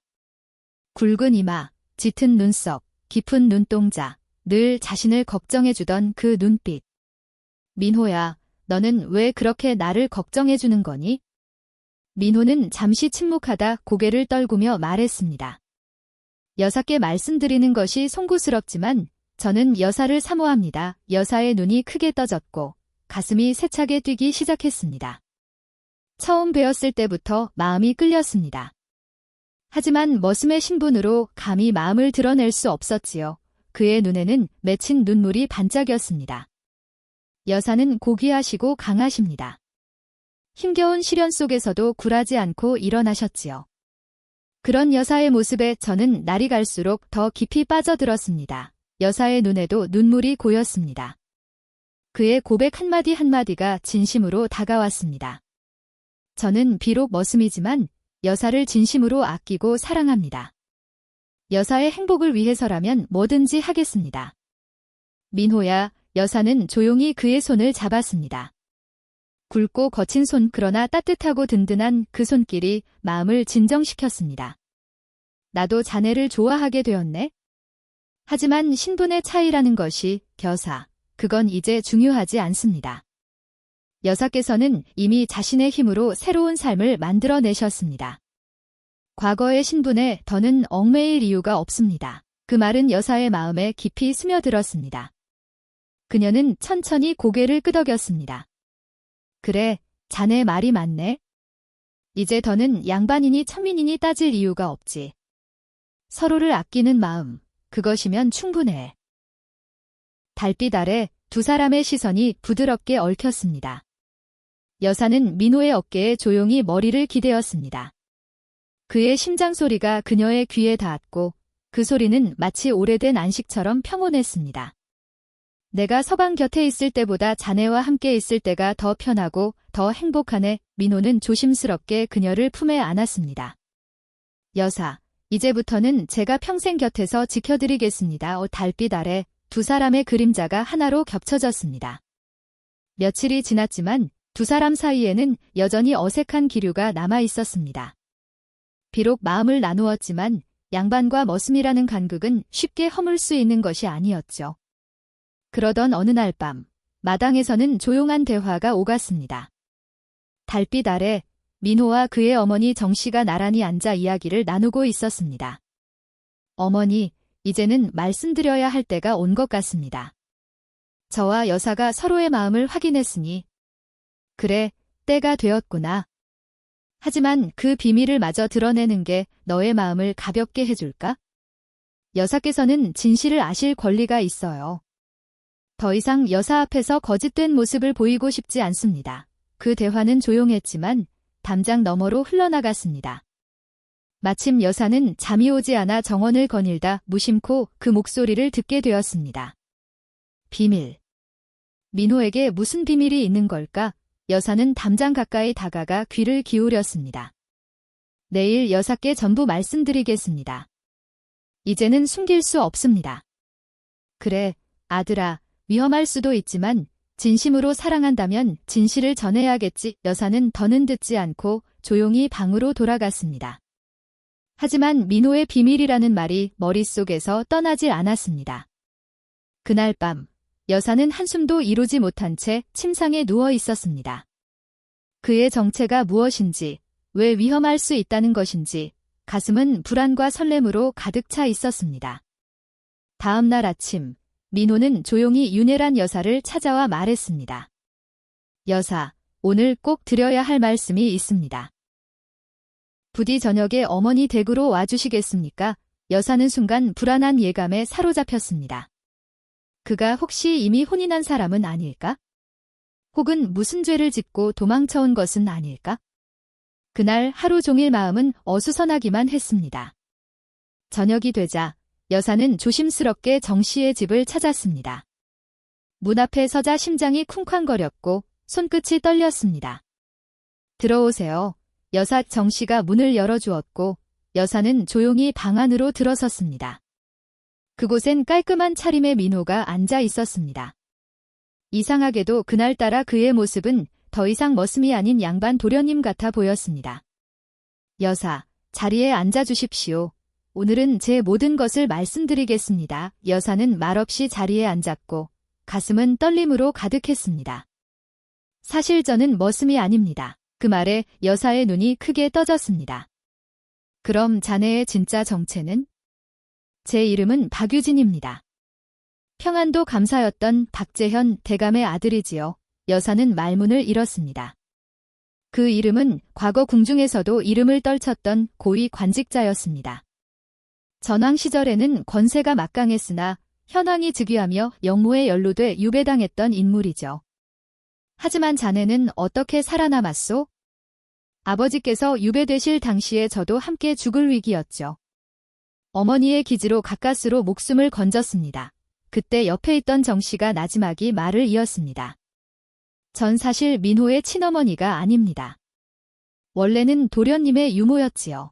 굵은 이마, 짙은 눈썹, 깊은 눈동자, 늘 자신을 걱정해주던 그 눈빛. 민호야, 너는 왜 그렇게 나를 걱정해주는 거니? 민호는 잠시 침묵하다 고개를 떨구며 말했습니다. 여사께 말씀드리는 것이 송구스럽지만 저는 여사를 사모합니다. 여사의 눈이 크게 떠졌고 가슴이 세차게 뛰기 시작했습니다. 처음 뵈었을 때부터 마음이 끌렸습니다. 하지만 머슴의 신분으로 감히 마음을 드러낼 수 없었지요. 그의 눈에는 맺힌 눈물이 반짝였습니다. 여사는 고귀하시고 강하십니다. 힘겨운 시련 속에서도 굴하지 않고 일어나셨지요. 그런 여사의 모습에 저는 날이 갈수록 더 깊이 빠져들었습니다. 여사의 눈에도 눈물이 고였습니다. 그의 고백 한마디 한마디가 진심으로 다가왔습니다. 저는 비록 머슴이지만 여사를 진심으로 아끼고 사랑합니다. 여사의 행복을 위해서라면 뭐든지 하겠습니다. 민호야, 여사는 조용히 그의 손을 잡았습니다. 굵고 거친 손, 그러나 따뜻하고 든든한 그 손길이 마음을 진정시켰습니다. 나도 자네를 좋아하게 되었네. 하지만 신분의 차이라는 것이 겨사, 그건 이제 중요하지 않습니다. 여사께서는 이미 자신의 힘으로 새로운 삶을 만들어내셨습니다. 과거의 신분에 더는 얽매일 이유가 없습니다. 그 말은 여사의 마음에 깊이 스며들었습니다. 그녀는 천천히 고개를 끄덕였습니다. 그래, 자네 말이 맞네. 이제 더는 양반이니 천민이니 따질 이유가 없지. 서로를 아끼는 마음, 그것이면 충분해. 달빛 아래 두 사람의 시선이 부드럽게 얽혔습니다. 여사는 민호의 어깨에 조용히 머리를 기대었습니다. 그의 심장 소리가 그녀의 귀에 닿았고 그 소리는 마치 오래된 안식처럼 평온했습니다. 내가 서방 곁에 있을 때보다 자네와 함께 있을 때가 더 편하고 더 행복하네. 민호는 조심스럽게 그녀를 품에 안았습니다. 여사, 이제부터는 제가 평생 곁에서 지켜드리겠습니다. 달빛 아래 두 사람의 그림자가 하나로 겹쳐졌습니다. 며칠이 지났지만 두 사람 사이에는 여전히 어색한 기류가 남아 있었습니다. 비록 마음을 나누었지만 양반과 머슴이라는 간극은 쉽게 허물 수 있는 것이 아니었죠. 그러던 어느 날 밤, 마당에서는 조용한 대화가 오갔습니다. 달빛 아래 민호와 그의 어머니 정씨가 나란히 앉아 이야기를 나누고 있었습니다. 어머니, 이제는 말씀드려야 할 때가 온 것 같습니다. 저와 여사가 서로의 마음을 확인했으니 그래, 때가 되었구나. 하지만 그 비밀을 마저 드러내는 게 너의 마음을 가볍게 해줄까? 여사께서는 진실을 아실 권리가 있어요. 더 이상 여사 앞에서 거짓된 모습을 보이고 싶지 않습니다. 그 대화는 조용했지만 담장 너머로 흘러나갔습니다. 마침 여사는 잠이 오지 않아 정원을 거닐다 무심코 그 목소리를 듣게 되었습니다. 비밀. 민호에게 무슨 비밀이 있는 걸까? 여사는 담장 가까이 다가가 귀를 기울였습니다. 내일 여사께 전부 말씀드리겠습니다. 이제는 숨길 수 없습니다. 그래, 아들아, 위험할 수도 있지만 진심으로 사랑한다면 진실을 전해야겠지. 여사는 더는 듣지 않고 조용히 방으로 돌아갔습니다. 하지만 민호의 비밀이라는 말이 머릿속에서 떠나질 않았습니다. 그날 밤, 여사는 한숨도 이루지 못한 채 침상에 누워 있었습니다. 그의 정체가 무엇인지, 왜 위험할 수 있다는 것인지, 가슴은 불안과 설렘으로 가득 차 있었습니다. 다음 날 아침, 민호는 조용히 윤혜란 여사를 찾아와 말했습니다. 여사, 오늘 꼭 드려야 할 말씀이 있습니다. 부디 저녁에 어머니 댁으로 와주시겠습니까? 여사는 순간 불안한 예감에 사로잡혔습니다. 그가 혹시 이미 혼인한 사람은 아닐까? 혹은 무슨 죄를 짓고 도망쳐온 것은 아닐까? 그날 하루 종일 마음은 어수선하기만 했습니다. 저녁이 되자 여사는 조심스럽게 정씨의 집을 찾았습니다. 문 앞에 서자 심장이 쿵쾅거렸고 손끝이 떨렸습니다. 들어오세요. 여사 정씨가 문을 열어주었고 여사는 조용히 방 안으로 들어섰습니다. 그곳엔 깔끔한 차림의 민호가 앉아 있었습니다. 이상하게도 그날따라 그의 모습은 더 이상 머슴이 아닌 양반 도련님 같아 보였습니다. 여사, 자리에 앉아 주십시오. 오늘은 제 모든 것을 말씀드리겠습니다. 여사는 말없이 자리에 앉았고 가슴은 떨림으로 가득했습니다. 사실 저는 머슴이 아닙니다. 그 말에 여사의 눈이 크게 떠졌습니다. 그럼 자네의 진짜 정체는? 제 이름은 박유진입니다. 평안도 감사였던 박재현 대감의 아들이지요. 여사는 말문을 잃었습니다. 그 이름은 과거 궁중에서도 이름을 떨쳤던 고위 관직자였습니다. 전왕 시절에는 권세가 막강했으나 현왕이 즉위하며 영모에 연루돼 유배당했던 인물이죠. 하지만 자네는 어떻게 살아남았소? 아버지께서 유배되실 당시에 저도 함께 죽을 위기였죠. 어머니의 기지로 가까스로 목숨을 건졌습니다. 그때 옆에 있던 정씨가 나지막이 말을 이었습니다. 전 사실 민호의 친어머니가 아닙니다. 원래는 도련님의 유모였지요.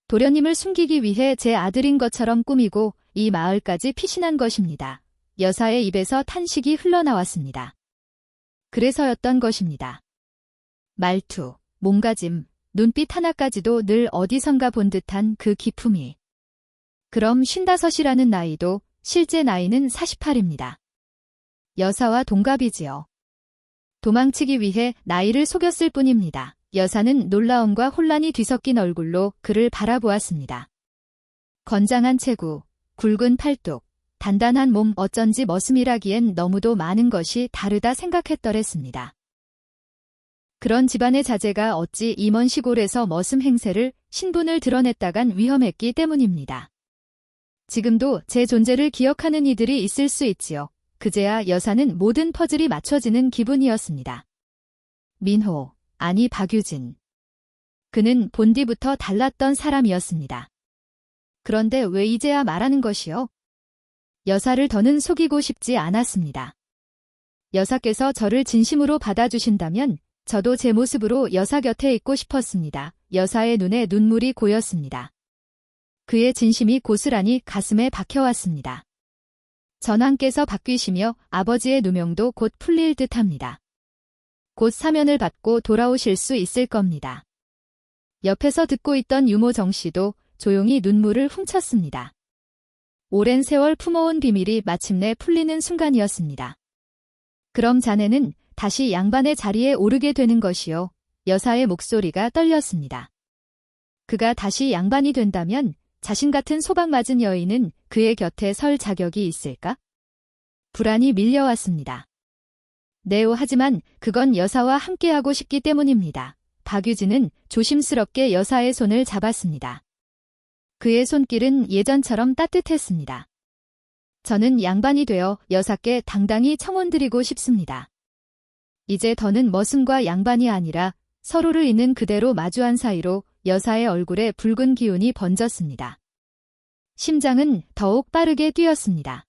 도련님을 숨기기 위해 제 아들인 것처럼 꾸미고 이 마을까지 피신한 것입니다. 여사의 입에서 탄식이 흘러나왔습니다. 그래서였던 것입니다. 말투, 몸가짐, 눈빛 하나까지도 늘 어디선가 본 듯한 그 기품이. 그럼 55이라는 나이도 실제 나이는 48입니다. 여사와 동갑이지요. 도망치기 위해 나이를 속였을 뿐입니다. 여사는 놀라움과 혼란이 뒤섞인 얼굴로 그를 바라보았습니다. 건장한 체구, 굵은 팔뚝, 단단한 몸 어쩐지 머슴이라기엔 너무도 많은 것이 다르다 생각했더랬습니다. 그런 집안의 자제가 어찌 이 먼 시골에서 머슴 행세를 신분을 드러냈다간 위험했기 때문입니다. 지금도 제 존재를 기억하는 이들이 있을 수 있지요. 그제야 여사는 모든 퍼즐이 맞춰지는 기분이었습니다. 민호, 아니 박유진. 그는 본디부터 달랐던 사람이었습니다. 그런데 왜 이제야 말하는 것이요? 여사를 더는 속이고 싶지 않았습니다. 여사께서 저를 진심으로 받아주신다면 저도 제 모습으로 여사 곁에 있고 싶었습니다. 여사의 눈에 눈물이 고였습니다. 그의 진심이 고스란히 가슴에 박혀왔습니다. 전왕께서 바뀌시며 아버지의 누명도 곧 풀릴 듯합니다. 곧 사면을 받고 돌아오실 수 있을 겁니다. 옆에서 듣고 있던 유모 정씨도 조용히 눈물을 훔쳤습니다. 오랜 세월 품어온 비밀이 마침내 풀리는 순간이었습니다. 그럼 자네는 다시 양반의 자리에 오르게 되는 것이요. 여사의 목소리가 떨렸습니다. 그가 다시 양반이 된다면 자신 같은 소박맞은 여인은 그의 곁에 설 자격이 있을까? 불안이 밀려왔습니다. 네오, 하지만 그건 여사와 함께하고 싶기 때문입니다. 박유진은 조심스럽게 여사의 손을 잡았습니다. 그의 손길은 예전처럼 따뜻했습니다. 저는 양반이 되어 여사께 당당히 청혼드리고 싶습니다. 이제 더는 머슴과 양반이 아니라 서로를 있는 그대로 마주한 사이로 여사의 얼굴에 붉은 기운이 번졌습니다. 심장은 더욱 빠르게 뛰었습니다.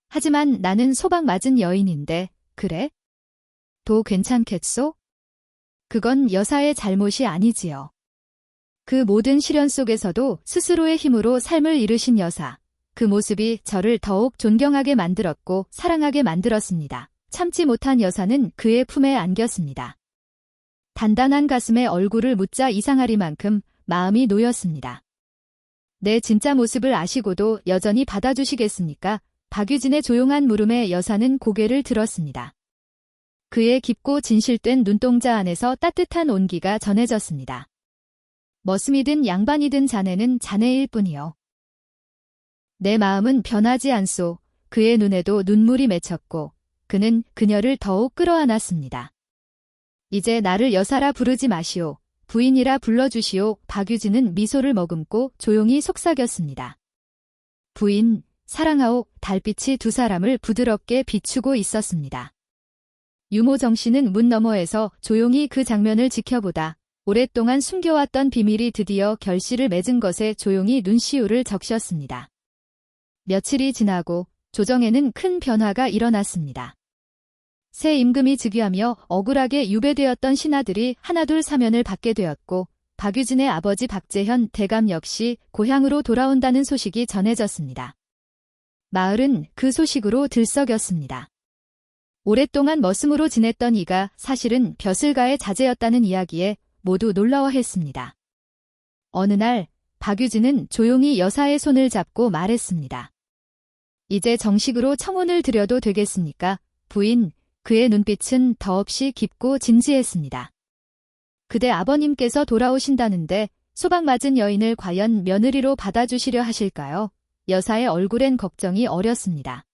하지만 나는 소박맞은 여인인데, 그래? 도 괜찮겠소? 그건 여사의 잘못이 아니지요. 그 모든 시련 속에서도 스스로의 힘으로 삶을 이루신 여사. 그 모습이 저를 더욱 존경하게 만들었고 사랑하게 만들었습니다. 참지 못한 여사는 그의 품에 안겼습니다. 단단한 가슴에 얼굴을 묻자 이상하리만큼 마음이 놓였습니다. 내 진짜 모습을 아시고도 여전히 받아주시겠습니까? 박유진의 조용한 물음에 여사는 고개를 들었습니다. 그의 깊고 진실된 눈동자 안에서 따뜻한 온기가 전해졌습니다. 머슴이든 양반이든 자네는 자네일 뿐이요. 내 마음은 변하지 않소. 그의 눈에도 눈물이 맺혔고 그는 그녀를 더욱 끌어안았습니다. 이제 나를 여사라 부르지 마시오. 부인이라 불러주시오. 박유진은 미소를 머금고 조용히 속삭였습니다. 부인, 사랑하오. 달빛이 두 사람을 부드럽게 비추고 있었습니다. 유모 정씨는 문 너머에서 조용히 그 장면을 지켜보다 오랫동안 숨겨왔던 비밀이 드디어 결실을 맺은 것에 조용히 눈시울을 적셨습니다. 며칠이 지나고 조정에는 큰 변화가 일어났습니다. 새 임금이 즉위하며 억울하게 유배되었던 신하들이 하나둘 사면을 받게 되었고 박유진의 아버지 박재현 대감 역시 고향으로 돌아온다는 소식이 전해졌습니다. 마을은 그 소식으로 들썩였습니다. 오랫동안 머슴으로 지냈던 이가 사실은 벼슬가의 자제였다는 이야기에 모두 놀라워했습니다. 어느 날 박유진은 조용히 여사의 손을 잡고 말했습니다. 이제 정식으로 청혼을 드려도 되겠습니까? 부인, 그의 눈빛은 더없이 깊고 진지했습니다. 그대 아버님께서 돌아오신다는데 소방 맞은 여인을 과연 며느리로 받아주시려 하실까요? 여사의 얼굴엔 걱정이 어렸습니다.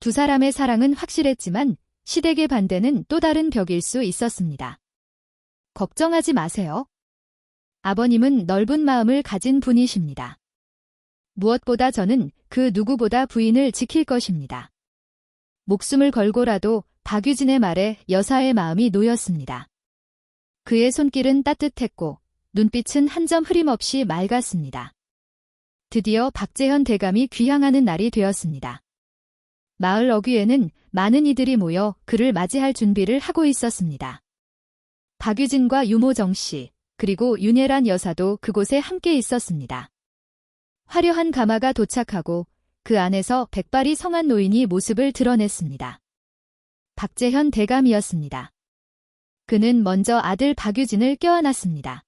두 사람의 사랑은 확실했지만 시댁의 반대는 또 다른 벽일 수 있었습니다. 걱정하지 마세요. 아버님은 넓은 마음을 가진 분이십니다. 무엇보다 저는 그 누구보다 부인을 지킬 것입니다. 목숨을 걸고라도 박유진의 말에 여사의 마음이 놓였습니다. 그의 손길은 따뜻했고 눈빛은 한 점 흐림없이 맑았습니다. 드디어 박재현 대감이 귀향하는 날이 되었습니다. 마을 어귀에는 많은 이들이 모여 그를 맞이할 준비를 하고 있었습니다. 박유진과 유모정 씨, 그리고 윤예란 여사도 그곳에 함께 있었습니다. 화려한 가마가 도착하고 그 안에서 백발이 성한 노인이 모습을 드러냈습니다. 박재현 대감이었습니다. 그는 먼저 아들 박유진을 껴안았습니다.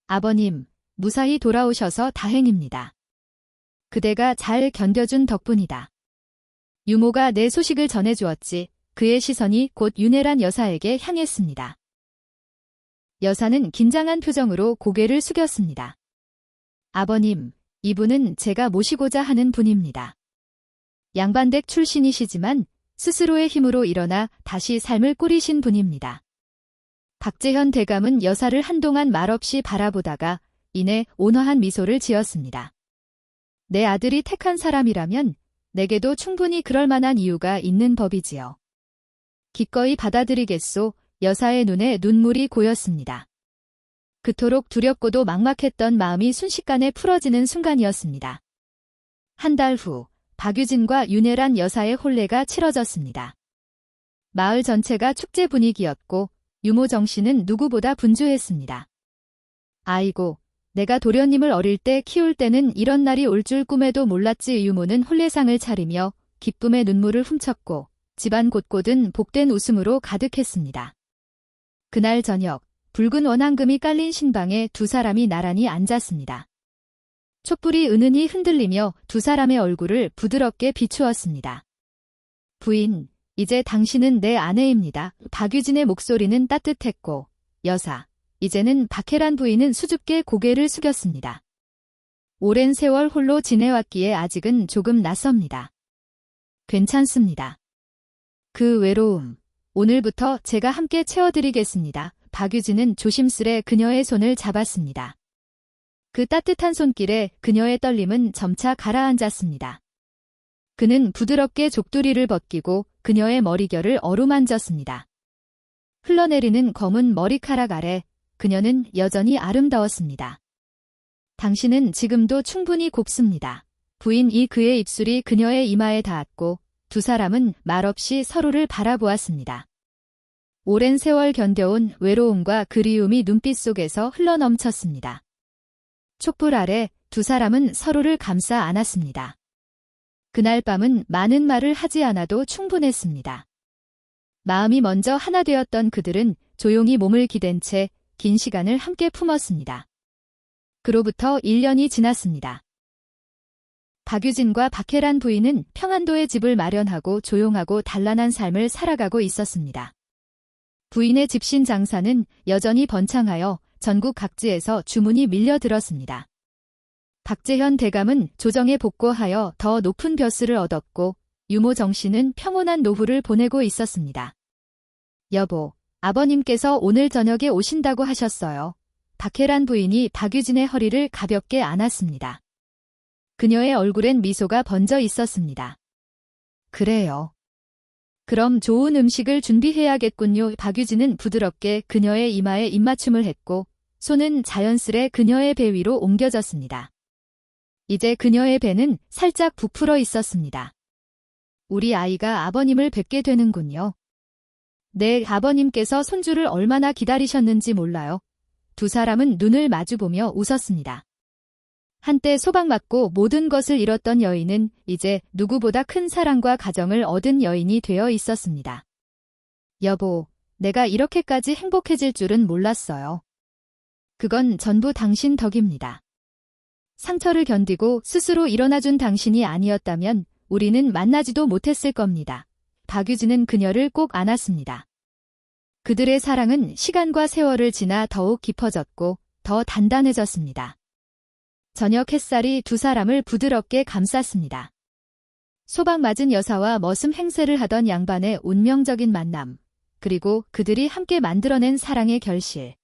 아버님, 무사히 돌아오셔서 다행입니다. 그대가 잘 견뎌준 덕분이다. 유모가 내 소식을 전해주었지. 그의 시선이 곧 윤예란 여사에게 향했습니다. 여사는 긴장한 표정으로 고개를 숙였습니다. 아버님, 이분은 제가 모시고자 하는 분입니다. 양반댁 출신이시지만 스스로의 힘으로 일어나 다시 삶을 꾸리신 분입니다. 박재현 대감은 여사를 한동안 말없이 바라보다가 이내 온화한 미소를 지었습니다. 내 아들이 택한 사람이라면 내게도 충분히 그럴 만한 이유가 있는 법이지요. 기꺼이 받아들이겠소. 여사의 눈에 눈물이 고였습니다. 그토록 두렵고도 막막했던 마음이 순식간에 풀어지는 순간이었습니다. 한 달 후 박유진과 윤예란 여사의 혼례가 치러졌습니다. 마을 전체가 축제 분위기였고 유모정 씨는 누구보다 분주했습니다. 아이고, 내가 도련님을 어릴 때 키울 때는 이런 날이 올 줄 꿈에도 몰랐지. 유모는 혼례상을 차리며 기쁨의 눈물을 훔쳤고 집안 곳곳은 복된 웃음으로 가득했습니다. 그날 저녁, 붉은 원앙금이 깔린 신방에 두 사람이 나란히 앉았습니다. 촛불이 은은히 흔들리며 두 사람의 얼굴을 부드럽게 비추었습니다. 부인, 이제 당신은 내 아내입니다. 박유진의 목소리는 따뜻했고, 여사, 이제는 박혜란 부인은 수줍게 고개를 숙였습니다. 오랜 세월 홀로 지내왔기에 아직은 조금 낯섭니다. 괜찮습니다. 그 외로움, 오늘부터 제가 함께 채워드리겠습니다. 박유진은 조심스레 그녀의 손을 잡았습니다. 그 따뜻한 손길에 그녀의 떨림은 점차 가라앉았습니다. 그는 부드럽게 족두리를 벗기고 그녀의 머리결을 어루만졌습니다. 흘러내리는 검은 머리카락 아래 그녀는 여전히 아름다웠습니다. 당신은 지금도 충분히 곱습니다. 부인이 그의 입술이 그녀의 이마에 닿았고 두 사람은 말없이 서로를 바라보았습니다. 오랜 세월 견뎌온 외로움과 그리움이 눈빛 속에서 흘러넘쳤습니다. 촛불 아래 두 사람은 서로를 감싸 안았습니다. 그날 밤은 많은 말을 하지 않아도 충분했습니다. 마음이 먼저 하나 되었던 그들은 조용히 몸을 기댄 채 긴 시간을 함께 품었습니다. 그로부터 1년이 지났습니다. 박유진과 박혜란 부인은 평안도에 집을 마련하고 조용하고 단란한 삶을 살아가고 있었습니다. 부인의 집신 장사는 여전히 번창하여 전국 각지에서 주문이 밀려들었습니다. 박재현 대감은 조정에 복고하여 더 높은 벼슬을 얻었고 유모정 씨는 평온한 노후를 보내고 있었습니다. 여보, 아버님께서 오늘 저녁에 오신다고 하셨어요. 박혜란 부인이 박유진의 허리를 가볍게 안았습니다. 그녀의 얼굴엔 미소가 번져 있었습니다. 그래요. 그럼 좋은 음식을 준비해야겠군요. 박유진은 부드럽게 그녀의 이마에 입맞춤을 했고 손은 자연스레 그녀의 배 위로 옮겨졌습니다. 이제 그녀의 배는 살짝 부풀어 있었습니다. 우리 아이가 아버님을 뵙게 되는군요. 네, 아버님께서 손주를 얼마나 기다리셨는지 몰라요. 두 사람은 눈을 마주보며 웃었습니다. 한때 소박맞고 모든 것을 잃었던 여인은 이제 누구보다 큰 사랑과 가정을 얻은 여인이 되어 있었습니다. 여보, 내가 이렇게까지 행복해질 줄은 몰랐어요. 그건 전부 당신 덕입니다. 상처를 견디고 스스로 일어나준 당신이 아니었다면 우리는 만나지도 못했을 겁니다. 박유진은 그녀를 꼭 안았습니다. 그들의 사랑은 시간과 세월을 지나 더욱 깊어졌고 더 단단해졌습니다. 저녁 햇살이 두 사람을 부드럽게 감쌌습니다. 소방 맞은 여사와 머슴 행세를 하던 양반의 운명적인 만남, 그리고 그들이 함께 만들어낸 사랑의 결실.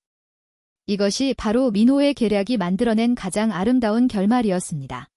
이것이 바로 민호의 계략이 만들어낸 가장 아름다운 결말이었습니다.